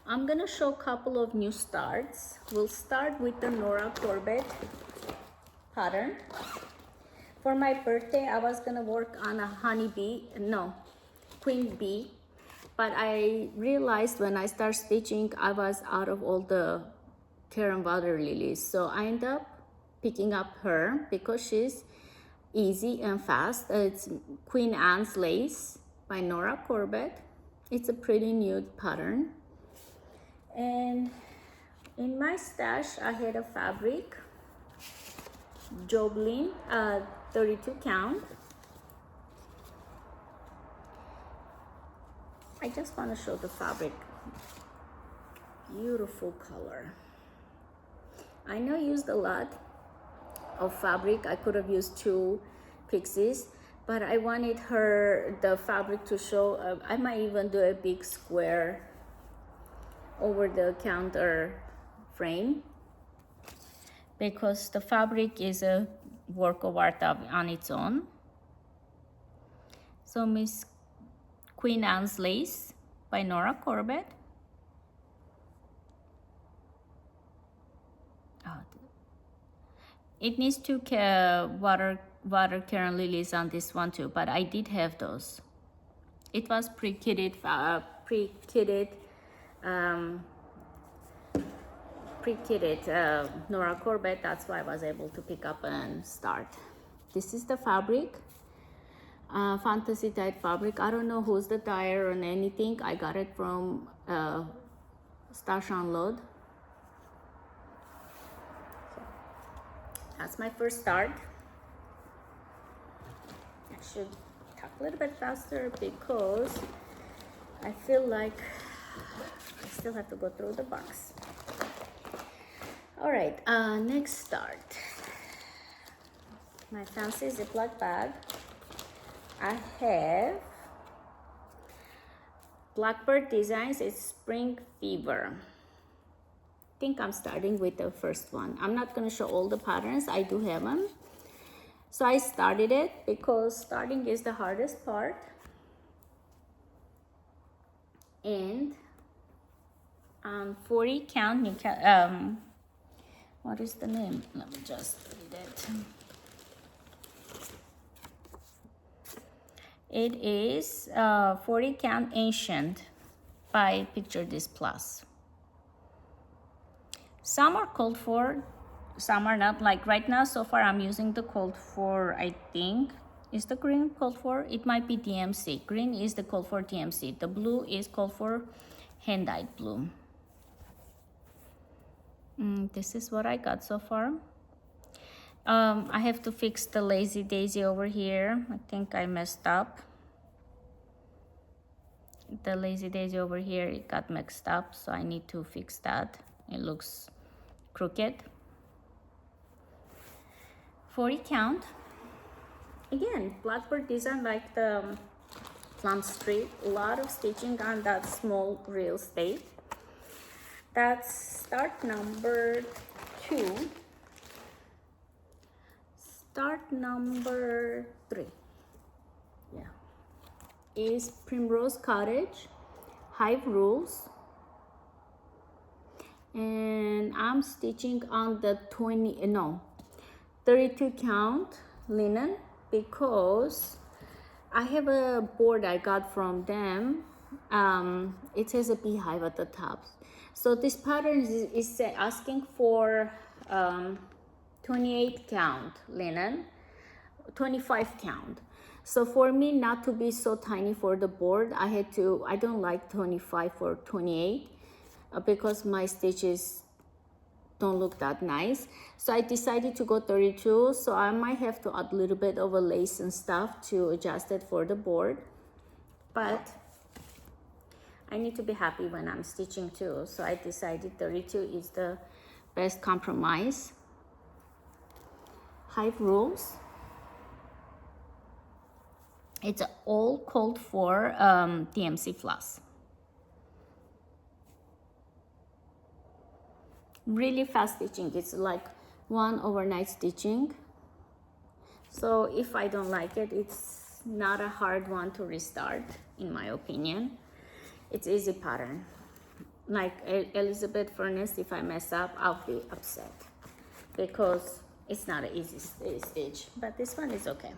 Speaker 1: I'm gonna show a couple of new starts. We'll start with the Nora Corbett pattern. For my birthday, I was gonna work on a queen bee, but I realized when I started stitching, I was out of all the Karen water lilies. So I ended up picking up her because she's easy and fast. It's Queen Anne's Lace by Nora Corbett. It's a pretty nude pattern. And in my stash, I had a fabric, Joblin, 32 count. I just want to show the fabric. Beautiful color. I know I used a lot of fabric. I could have used 2 pixies, but I wanted the fabric to show. I might even do a big square over the counter frame because the fabric is a work of art on its own. So Miss Queen Anne's Lace by Nora Corbett. It needs 2 water Karen lilies on this one too, but I did have those. It was pre-kitted Nora Corbett. That's why I was able to pick up and start. This is the fabric, fantasy dyed fabric. I don't know who's the dyer or anything. I got it from Stash Unload. That's my first start. I should talk a little bit faster because I feel like I still have to go through the box. All right, next start. My fancy Ziploc bag. I have Blackbird Designs. It's Spring Fever. I think I'm starting with the first one. I'm not going to show all the patterns. I do have them. So I started it because starting is the hardest part. And 40 count, you can, what is the name? Let me just read it. It is 40 count Ancient by Picture This Plus. Some are called for, some are not. Like right now, so far I'm using the called for. I think is the green called for. It might be DMC. Green is the called for DMC. The blue is called for hand-dyed blue. This is what I got so far. I have to fix the Lazy Daisy over here. I think I messed up. The Lazy Daisy over here, it got mixed up, so I need to fix that. It looks crooked. 40 count. Again, Blackbird Design, like the Plum Street. A lot of stitching on that small real estate. That's start number 2. Start number 3. Yeah. Is Primrose Cottage, Hive Rules. And I'm stitching on the 32 count linen because I have a board I got from them. It has a beehive at the top. So this pattern is asking for 28 count linen, 25 count. So for me not to be so tiny for the board, I don't like 25 or 28 because my stitches don't look that nice. So I decided to go 32. So I might have to add a little bit of a lace and stuff to adjust it for the board. But I need to be happy when I'm stitching too. So I decided 32 is the best compromise. Hive rules. It's all called for DMC floss. Really fast stitching. It's like one overnight stitching. So if I don't like it, it's not a hard one to restart, in my opinion. It's easy pattern. Like Elizabeth Furnace, if I mess up, I'll be upset because it's not an easy stitch, but this one is okay.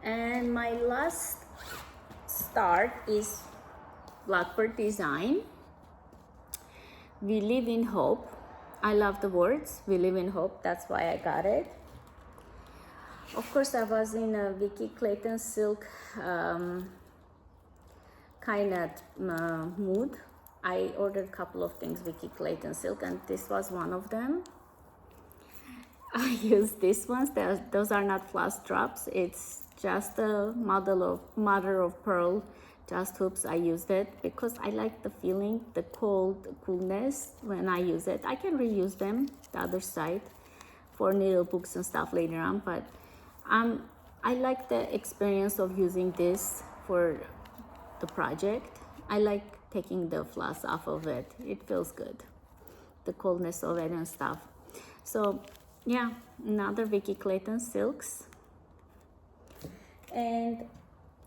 Speaker 1: And my last start is Blackbird design. We live in hope. I love the words. We live in hope. That's why I got it. Of course, I was in a Vicky Clayton silk kind of mood. I ordered a couple of things Vicky Clayton silk, and this was one of them. I used these ones. Those are not floss drops. It's just a mother of pearl just hoops. I used it because I like the feeling, the coolness when I use it. I can reuse them the other side for needle books and stuff later on, but I like the experience of using this for the project. I like taking the floss off of it. It feels good, the coolness of it and stuff. So yeah, another Vicky Clayton silks. And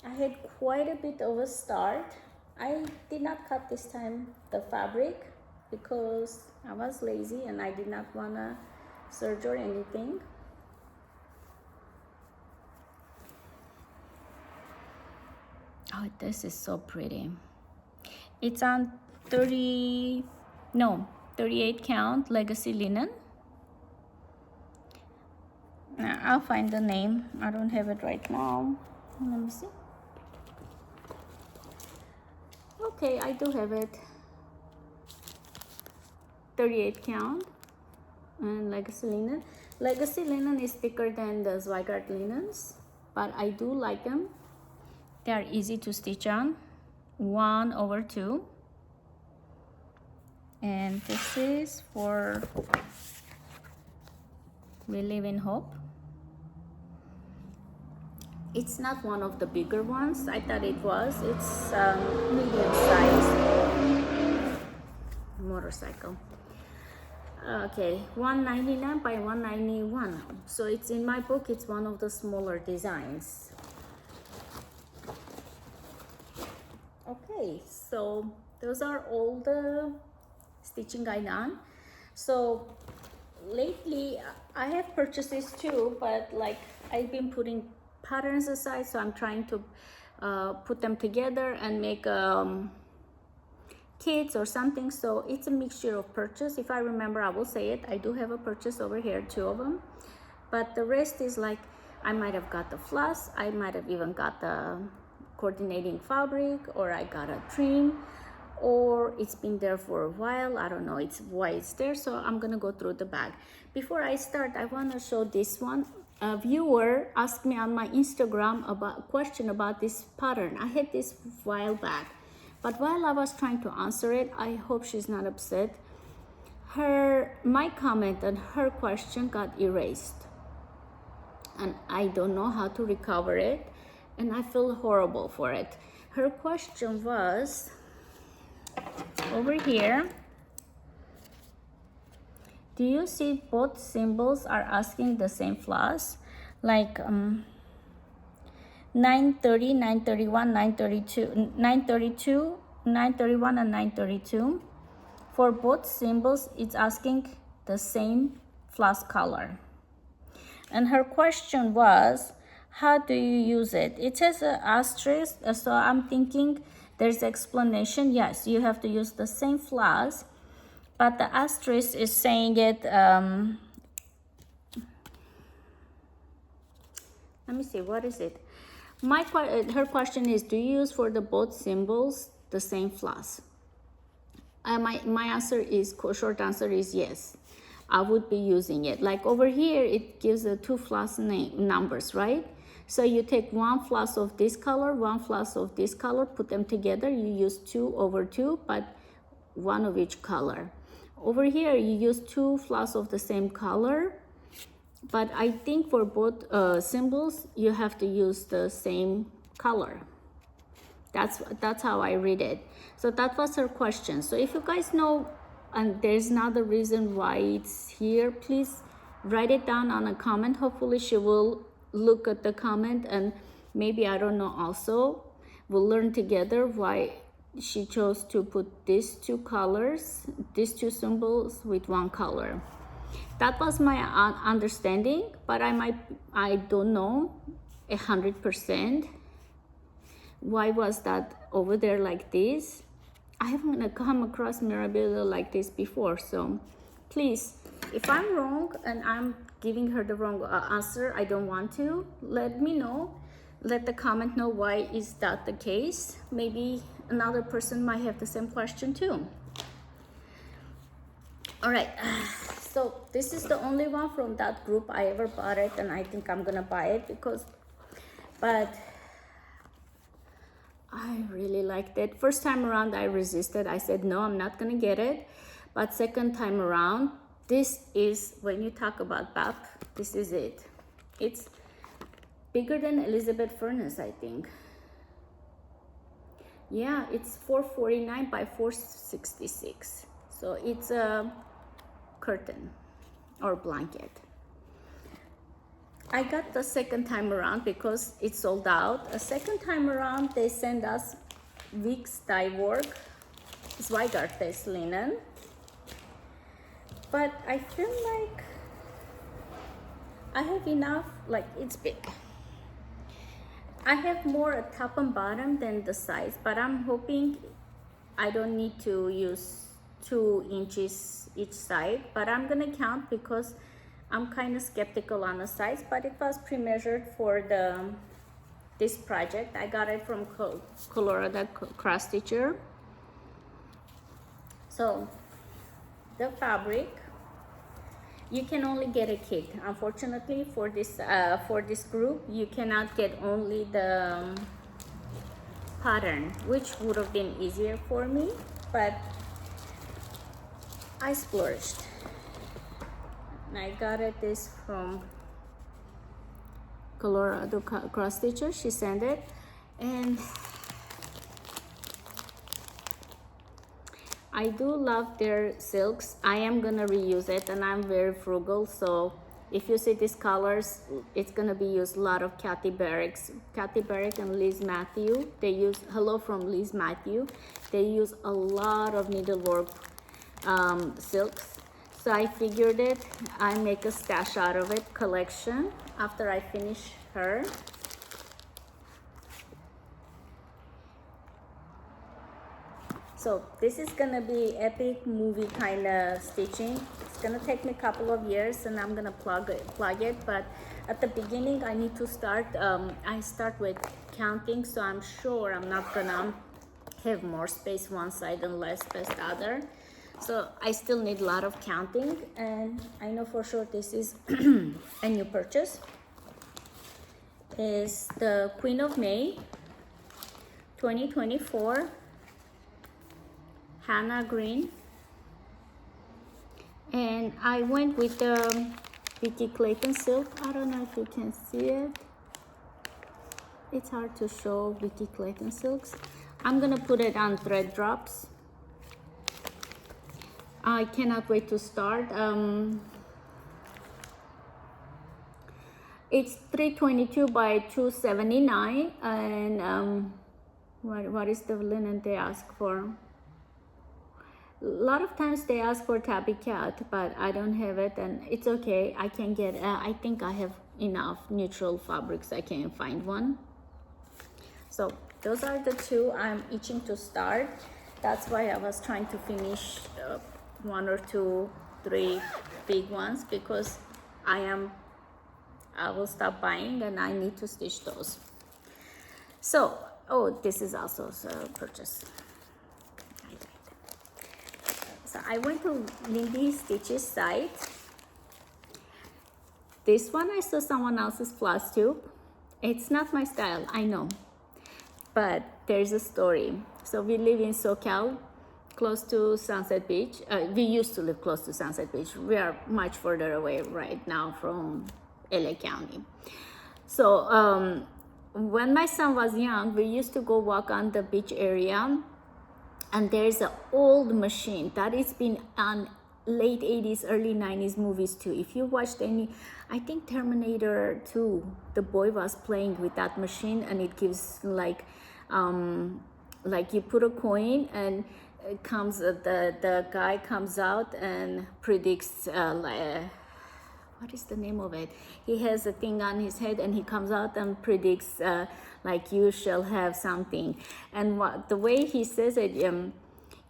Speaker 1: I had quite a bit of a start. I did not cut this time the fabric because I was lazy and I did not want to serge or anything. Oh, this is so pretty. It's on 38 count legacy linen. Now I'll find the name. I don't have it right now. Let me see. Okay, I do have it. 38 count and legacy linen. Legacy linen is thicker than the Zweigart linens, but I do like them. They are easy to stitch on. 1/2. And this is for We Live in Hope. It's not one of the bigger ones. I thought it was. It's medium size motorcycle. Okay, 199 by 191. So it's in my book. It's one of the smaller designs. Okay, so those are all the stitching I done. So lately I have purchased this too, but like I've been putting patterns aside, so I'm trying to put them together and make kits or something. So it's a mixture of purchase. If I remember, I will say it. I do have a purchase over here, 2 of them, but the rest is like I might have got the floss, I might have even got the coordinating fabric, or I got a trim, or it's been there for a while. I don't know why it's there, so I'm gonna go through the bag. Before I start, I want to show this one. A viewer asked me on my Instagram about a question about this pattern. I had this while back, but while I was trying to answer it, I hope she's not upset. My comment and her question got erased, and I don't know how to recover it, and I feel horrible for it. Her question was over here. Do you see both symbols are asking the same floss? Like 930, 931, 932, 932, 931, and 932. For both symbols, it's asking the same floss color. And her question was, how do you use it? It says an asterisk, so I'm thinking there's explanation. Yes, you have to use the same floss, but the asterisk is saying it, let me see, what is it? Her question is, do you use for the both symbols the same floss? My answer is, short answer is yes. I would be using it. Like over here, it gives the two floss numbers, right? So you take one floss of this color, one floss of this color, put them together. You use 2 over 2, but one of each color. Over here, you use 2 floss of the same color, but I think for both symbols, you have to use the same color. That's how I read it. So that was her question. So if you guys know, and there's another reason why it's here, please write it down on a comment. Hopefully she will look at the comment, and maybe, I don't know, also we'll learn together why she chose to put these 2 colors, these 2 symbols with 1 color. That was my understanding, but I don't know 100% why was that over there like this. I haven't come across Mirabilia like this before, so please, if I'm wrong and I'm giving her the wrong answer, I don't want to, let me know. Let the comment know why is that the case. Maybe another person might have the same question too. All right, so this is the only one from that group I ever bought it, and I think I'm gonna buy it but I really liked it. First time around I resisted. I said no, I'm not gonna get it. But second time around, this is, when you talk about BAP, this is it. It's bigger than Elizabeth Furnace, I think. Yeah, it's 449 by 466. So it's a curtain or blanket. I got the second time around because it sold out. A second time around, they send us Weeks dye work, Zweigart linen. But I feel like I have enough, like it's big. I have more at top and bottom than the size, but I'm hoping I don't need to use 2 inches each side, but I'm gonna count because I'm kind of skeptical on the size, but it was pre-measured for this project. I got it from Colorado Cross Stitcher. So the fabric, you can only get a kit. Unfortunately, for this group, you cannot get only the pattern, which would have been easier for me, but I splurged. I got it this from Colorado Cross Stitcher. She sent it, and I do love their silks. I am gonna reuse it, and I'm very frugal, so if you see these colors, it's gonna be used a lot of Kathy Barrick and Liz Matthew. They use Hello from Liz Matthew. They use a lot of needlework silks. So I figured I make a stash out of it, collection, after I finish her. So this is gonna be epic movie kind of stitching. It's gonna take me a couple of years, and I'm gonna plug it. But at the beginning, I need to start. I start with counting, so I'm sure I'm not gonna have more space one side and less space the other. So I still need a lot of counting, and I know for sure this is a new purchase. Is the Queen of May 2024 Hannah Green, and I went with the Vicky Clayton silk. I don't know if you can see it. It's hard to show Vicky Clayton silks. I'm gonna put it on thread drops. I cannot wait to start. It's 322 by 279, and what is the linen they ask for? A lot of times they ask for tabby cat, but I don't have it, and it's okay. I can get, I think I have enough neutral fabrics. I can find one. So those are the two I'm itching to start. That's why I was trying to finish one or two, three big ones, because I will stop buying and I need to stitch those. So, oh, this is also a purchase. So I went to Lindy Stitch's site. This one I saw someone else's Flosstube. It's not my style, I know, but there's a story. So we live in SoCal, close to Sunset Beach. We used to live close to Sunset Beach. We are much further away right now from LA County. So when my son was young, we used to go walk on the beach area, and there's an old machine that has been on late 80s, early 90s movies too. If you watched any, I think Terminator 2, the boy was playing with that machine, and it gives like you put a coin and it comes, the guy comes out and predicts what is the name of it? He has a thing on his head and he comes out and predicts like you shall have something. And the way he says it,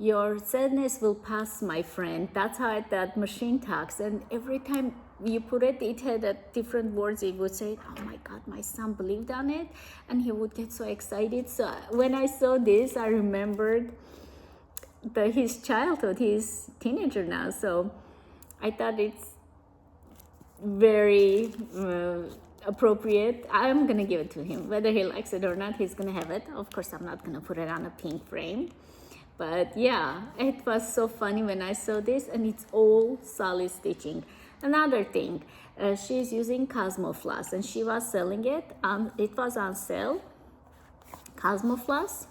Speaker 1: your sadness will pass, my friend. That's how that machine talks. And every time you put it, it had different words. It would say, oh my God, my son believed on it. And he would get so excited. So when I saw this, I remembered his childhood. He's a teenager now. So I thought it's very appropriate. I'm gonna give it to him. Whether he likes it or not, he's gonna have it. Of course, I'm not gonna put it on a pink frame. But yeah, it was so funny when I saw this, and it's all solid stitching. Another thing, she's using Cosmo Floss, and she was selling it. It was on sale. Cosmo Floss.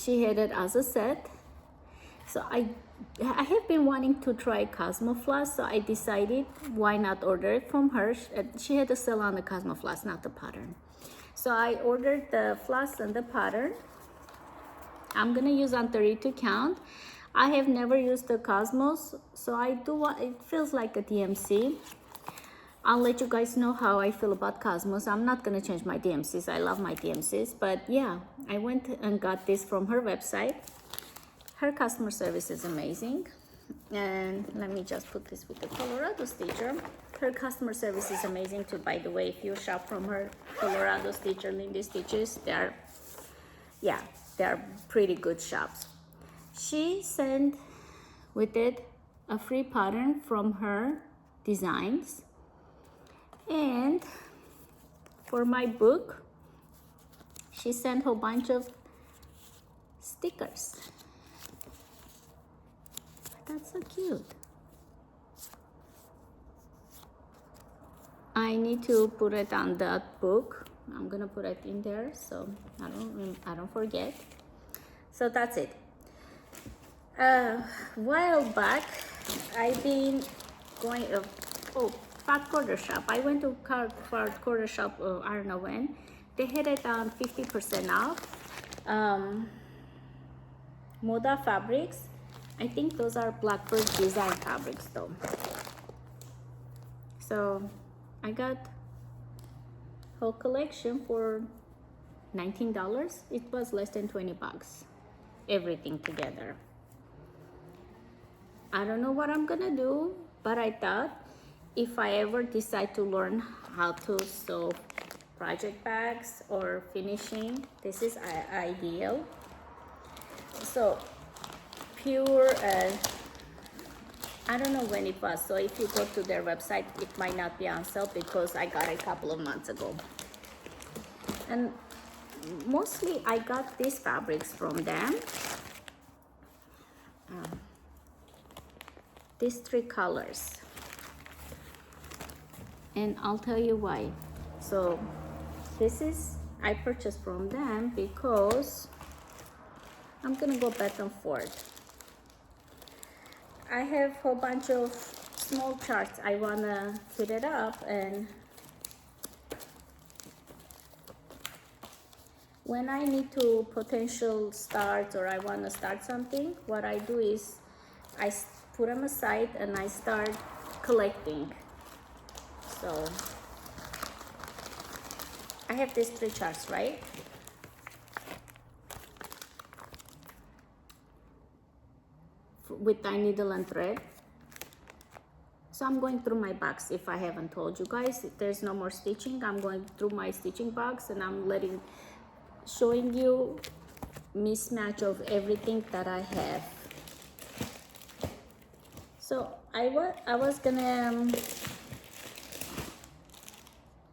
Speaker 1: She had it as a set. So I have been wanting to try Cosmo Floss, so I decided why not order it from her. She had a sale on the Cosmo Floss, not the pattern. So I ordered the floss and the pattern. I'm gonna use on 32 count. I have never used the Cosmos, so I do what it feels like a DMC. I'll let you guys know how I feel about Cosmos. I'm not gonna change my DMCs. I love my DMCs, but yeah, I went and got this from her website. Her customer service is amazing. And let me just put this with the Colorado Stitcher. Her customer service is amazing too, by the way. If you shop from her Colorado Stitcher, Lindy Stitches, they're pretty good shops. She sent with it a free pattern from her designs. And for my book, she sent a whole bunch of stickers. That's so cute. I need to put it on that book. I'm gonna put it in there so I don't forget. So that's it. A while back, I've been going. Fat Quarter Shop. I went to Fat Quarter Shop. I don't know when. They had it on 50% off. Moda fabrics. I think those are Blackbird design fabrics though. So I got whole collection for $19. It was less than 20 bucks. Everything together. I don't know what I'm gonna do, but I thought if I ever decide to learn how to sew project bags or finishing, this is ideal. So pure, I don't know when it was, so if you go to their website, it might not be on sale because I got it a couple of months ago. And mostly I got these fabrics from them. These three colors. And I'll tell you why. So this is, I purchased from them because I'm gonna go back and forth. I have a whole bunch of small charts I wanna fit it up, and when I need to potential start or I want to start something, what I do is I put them aside and I start collecting. So I have these 3 charts, right? With tiny needle and thread. So I'm going through my box. If I haven't told you guys, if there's no more stitching, I'm going through my stitching box and I'm showing you mismatch of everything that I have. So I was gonna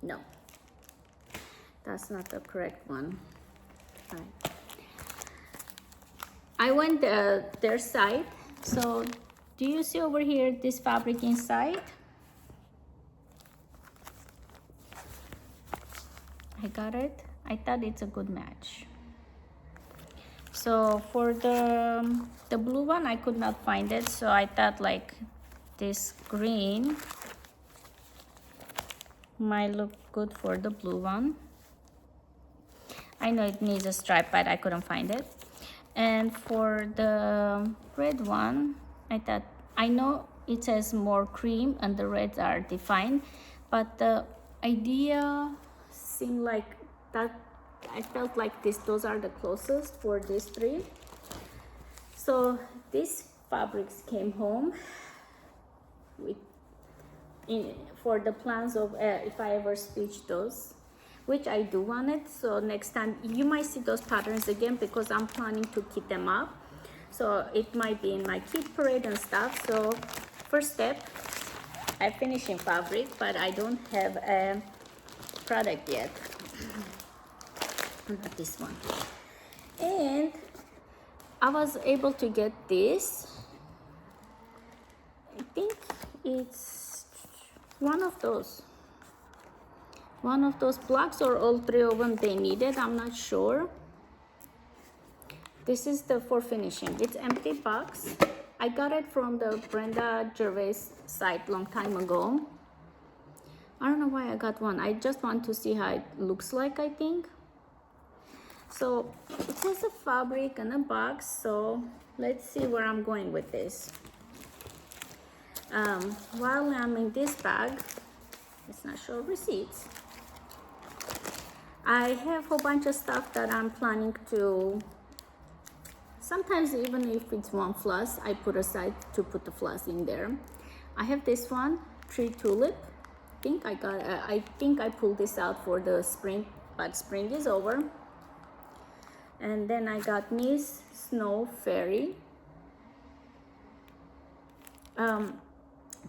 Speaker 1: no, that's not the correct one. Right. I went their side. So do you see over here this fabric inside? I got it. I thought it's a good match. So for the blue one, I could not find it, so I thought like this green might look good for the blue one. I know it needs a stripe, but I couldn't find it. And for the red one, I know it says more cream and the reds are defined, but the idea seemed like that. I felt like those are the closest for these 3. So these fabrics came home for the plans of if I ever stitch those, which I do want it. So next time you might see those patterns again because I'm planning to kit them up. So it might be in my kit parade and stuff. So first step, I finish in fabric, but I don't have a product yet. Not this one. And I was able to get this. I think it's one of those blocks, or all 3 of them they needed. I'm not sure. This is the for finishing. It's empty box. I got it from the Brenda Gervais site long time ago. I don't know why I got one. I just want to see how it looks like, I think. So it has a fabric and a box. So let's see where I'm going with this. While I'm in this bag, let's not show receipts. I have a whole bunch of stuff that I'm planning to, sometimes even if it's one floss, I put aside to put the floss in there. I have this one, tree tulip. I think I pulled this out for the spring, but spring is over. And then I got Miss Snow Fairy.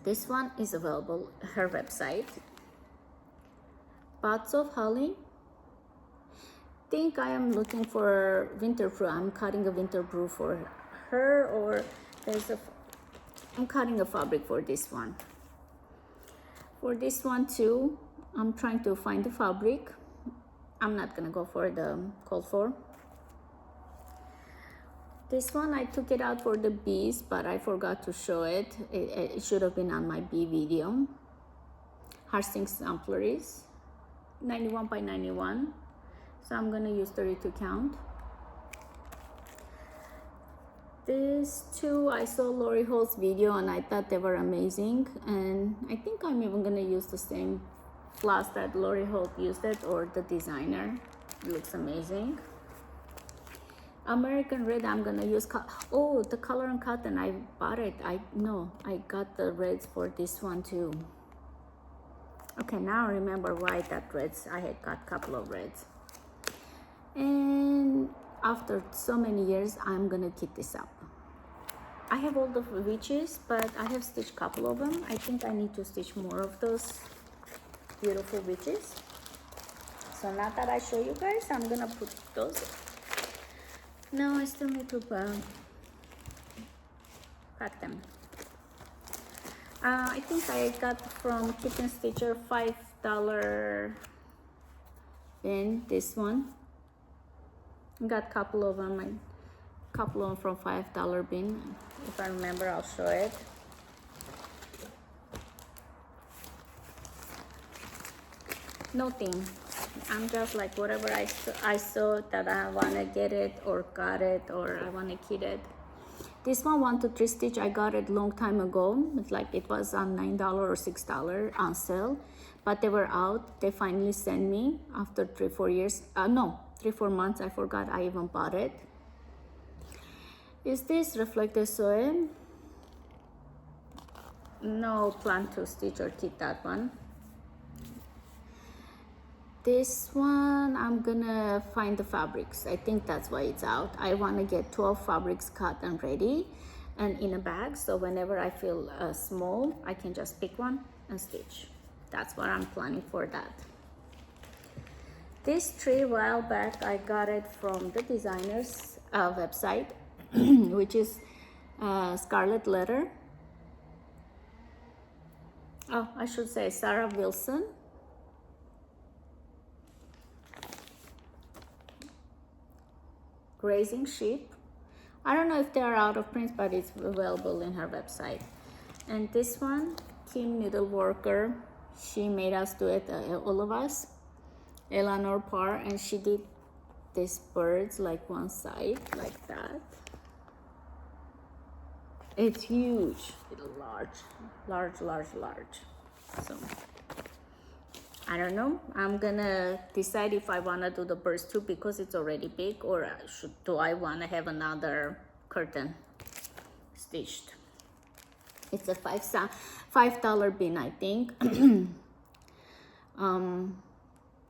Speaker 1: This one is available her website. Pots of Holly. Think I am looking for winter brew. I'm cutting a winter brew for her, or I'm cutting a fabric for this one. For this one too, I'm trying to find the fabric. I'm not gonna go for the called for. This one I took it out for the bees, but I forgot to show it. It should have been on my bee video. Harsing Sampleries, 91 by 91. So I'm gonna use 32 count. These 2, I saw Lori Holt's video and I thought they were amazing. And I think I'm even gonna use the same floss that Lori Holt used it, or the designer. It looks amazing. American Red, I'm gonna use, oh, the color and cotton, I bought it. I got the reds for this one too. Okay, now I remember why I got reds. I had got a couple of reds. And after so many years, I'm gonna kit this up. I have all the witches, but I have stitched a couple of them. I think I need to stitch more of those beautiful witches. So now that I show you guys, I'm gonna put those. No, I still need to pack them. I think I got from Kitten Stitcher $5 bin, this one. Got a couple of them from $5 bin. If I remember, I'll show it. No theme. I'm just like whatever I saw that I want to get it or got it or I want to keep it. This one 1 to 3 stitch, I got it long time ago. It's like it was on $9 or $6 on sale, but they were out. They finally sent me after 3-4 years. No, 3-4 months. I forgot I even bought it. Is this reflective sew? No, plan to stitch or keep that one. This one, I'm gonna find the fabrics. I think that's why it's out. I want to get 12 fabrics cut and ready and in a bag, so whenever I feel small, I can just pick one and stitch. That's what I'm planning for that. This tree a while back, I got it from the designer's website, which is Scarlet Letter. Oh, I should say Sarah Wilson. Grazing sheep. I don't know if they are out of print, but it's available in her website. And this one, Kim Needleworker, she made us do it, all of us. Eleanor Parr, and she did these birds like one side like that. It's huge, it's large. So I don't know. I'm gonna decide if I wanna do the burst too because it's already big, or do I wanna have another curtain stitched. It's a $5 bin, I think.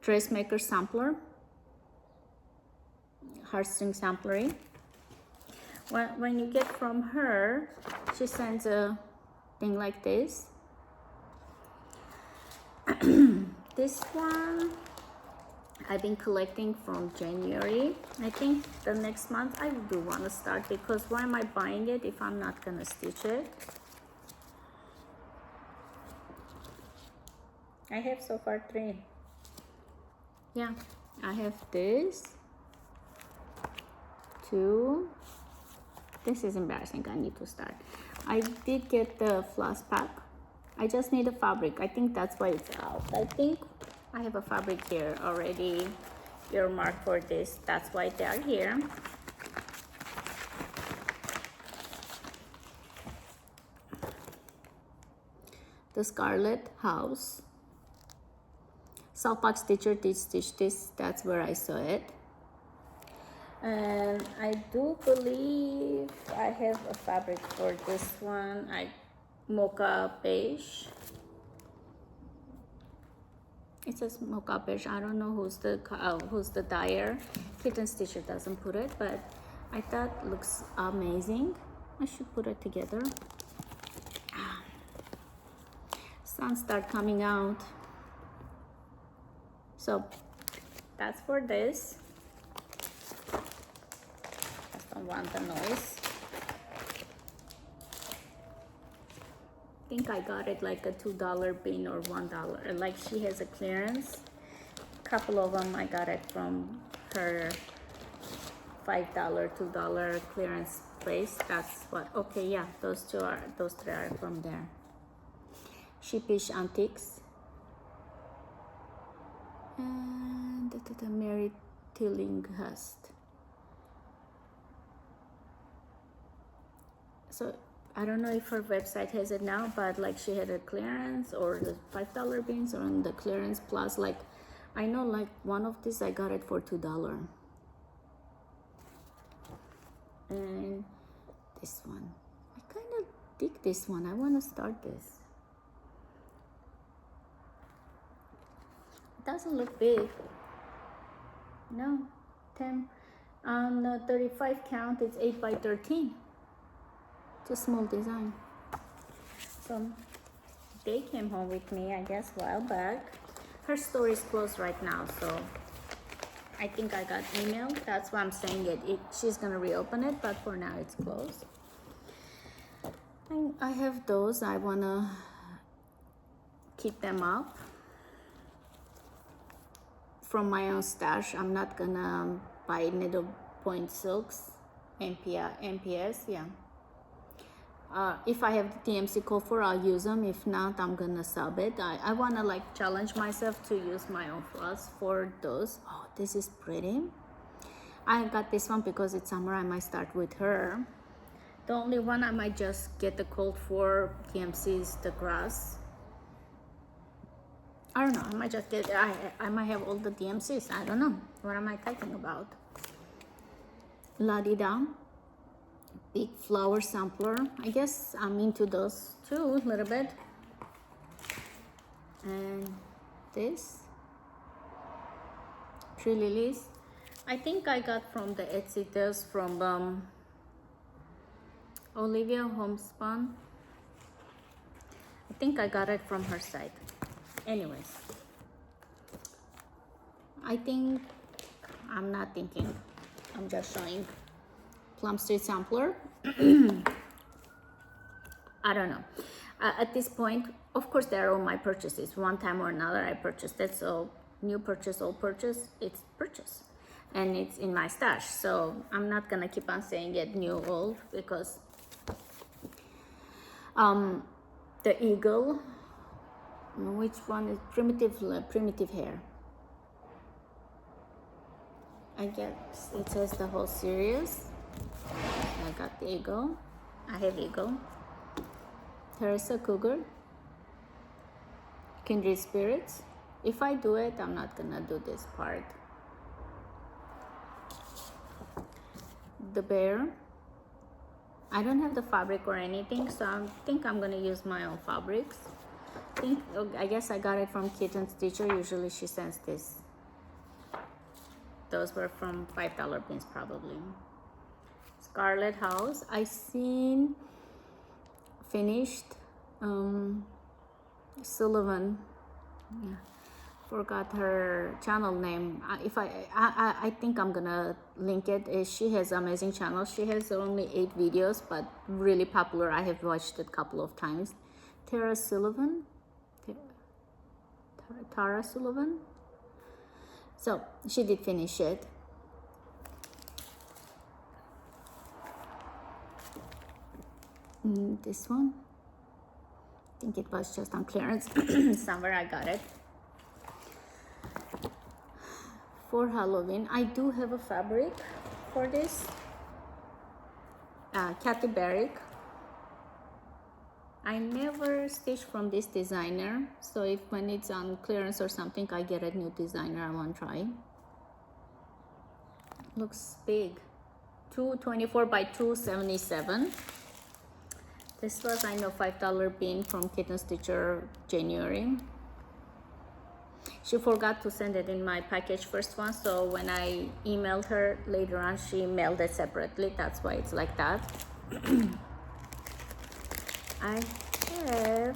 Speaker 1: Dressmaker sampler, heartstring samplery. When you get from her, she sends a thing like this. This one I've been collecting from January. I think the next month I do want to start, because why am I buying it if I'm not gonna stitch it? I have so far 3. Yeah, I have this 2. This is embarrassing. I need to start. I did get the floss pack. I just need a fabric. I think that's why it's out. I think I have a fabric here already earmarked for this. That's why they are here. The Scarlet House. Salpak Stitcher did stitch this. That's where I saw it. And I do believe I have a fabric for this one. Mocha beige. It says mocha beige. I don't know who's the dyer. Kitten Stitcher doesn't put it, but I thought it looks amazing. I should put it together. Sun start coming out. So that's for this. Just don't want the noise. I think I got it like a $2 bin or $1. Like she has a clearance. A couple of them I got it from her $5, $2 clearance place. That's what. Okay, yeah, those 3 are from there. Sheepish Antiques. And the Mary Tillinghast. So I don't know if her website has it now, but like she had a clearance or the $5 bins or on the clearance plus, like I know like one of these I got it for $2. And this one, I kind of dig this one. I want to start this. It doesn't look big. No, 10 on 35 count. It's 8 by 13. It's a small design. So they came home with me, I guess, a while back. Her store is closed right now, so I think I got email. That's why I'm saying it. She's gonna reopen it, but for now it's closed. And I have those. I wanna keep them up from my own stash. I'm not gonna buy needlepoint silks, MPS, yeah. if I have the TMC code for, I'll use them. If not, I'm gonna sub it. I wanna like challenge myself to use my own floss for those. Oh, this is pretty. I got this one because it's summer. I might start with her. The only one I might just get the code for TMC is the grass. I don't know. I might just get. I might have all the DMCs. I don't know. What am I talking about? La Di Da. Big flower sampler. I guess I'm into those too a little bit. And this. Tree lilies. I think I got from the Etsy deals from Olivia Homespun. I think I got it from her site. Anyways, I think, I'm not thinking, I'm just showing Plum Street sampler. I don't know. At this point, of course, they are all my purchases. One time or another, I purchased it. So new purchase, old purchase, it's purchase. And it's in my stash. So I'm not going to keep on saying it new, old, because the eagle, which one is primitive hair? I guess it says the whole series. I got the eagle. I have eagle. Teresa Cougar. Kindred Spirits. If I do it, I'm not gonna do this part. The bear. I don't have the fabric or anything, so I think I'm gonna use my own fabrics. I guess I got it from Kitten Stitcher. Usually she sends this. Those were from $5 bins probably. Scarlet House. I seen finished Sullivan. Yeah, forgot her channel name. I think I'm gonna link it. She has an amazing channel. She has only 8 videos, but really popular. I have watched it a couple of times. Tara Sullivan. Tara Sullivan. So she did finish it. This one, I think it was just on clearance. Somewhere I got it for Halloween. I do have a fabric for this. Kathy Barrick. I never stitch from this designer, so if when it's on clearance or something, I get a new designer I want to try. Looks big. 224 by 277. This was, I know, $5 bin from Kitten Stitcher January. She forgot to send it in my package first one, so when I emailed her later on, she mailed it separately. That's why it's like that. I have a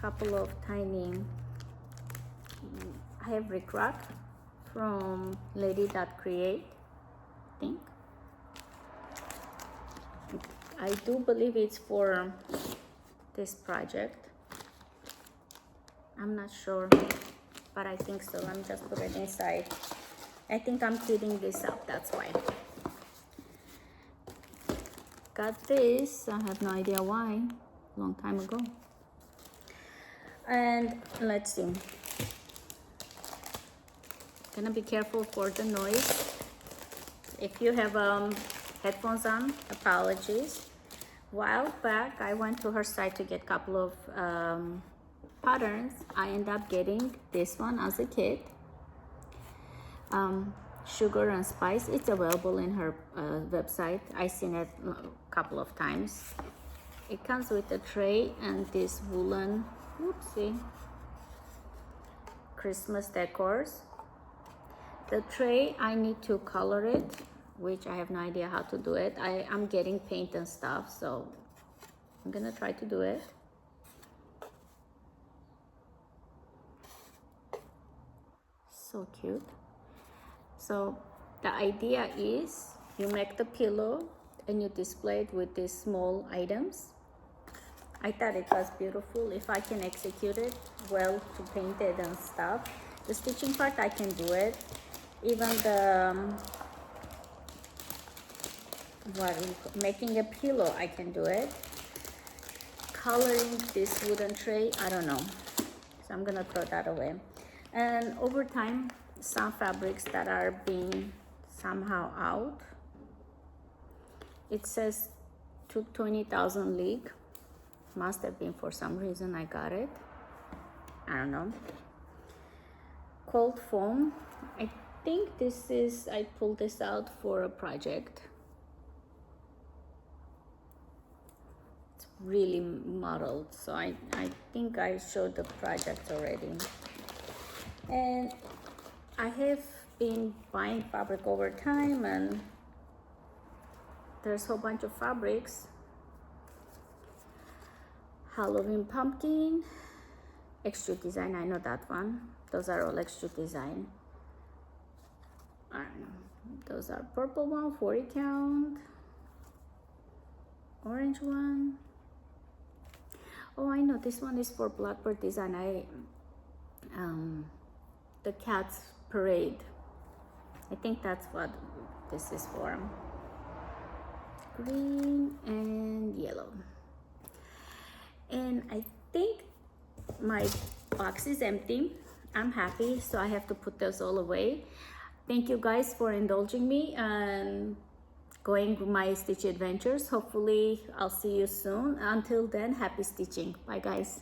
Speaker 1: couple of tiny, I have Rick Rock from Lady.Create, I think. I do believe it's for this project. I'm not sure, but I think so. Let me just put it inside. I think I'm cleaning this up, that's why. Got this, I have no idea why, long time ago. And let's see. Gonna be careful for the noise. If you have headphones on, apologies. While back, I went to her site to get a couple of patterns. I end up getting this one as a kit. Sugar and Spice. It's available in her website. I've seen it a couple of times. It comes with a tray and this woolen, whoopsie, Christmas decors. The tray, I need to color it, which I have no idea how to do it. I'm getting paint and stuff, so I'm gonna try to do it. So cute. So the idea is you make the pillow and you display it with these small items. I thought it was beautiful. If I can execute it well to paint it and stuff. The stitching part, I can do it. Even the making a pillow, I can do it. Coloring this wooden tray, I don't know, so I'm gonna throw that away. And over time, some fabrics that are being somehow out, it says took 20,000 league, must have been for some reason I got it, I don't know. Cold foam, I think this is, I pulled this out for a project. It's really mottled, so I think I showed the project already. And I have been buying fabric over time, and there's a whole bunch of fabrics. Halloween pumpkin, extrude design, I know that one. Those are all extrude design. I don't know. Those are purple one, 40 count. Orange one. Oh, I know, this one is for Blackbird design. The cat's parade. I think that's what this is for. Green and yellow. And I think my box is empty. I'm happy, so I have to put those all away. Thank you guys for indulging me and going my stitch adventures. Hopefully I'll see you soon. Until then, happy stitching. Bye guys.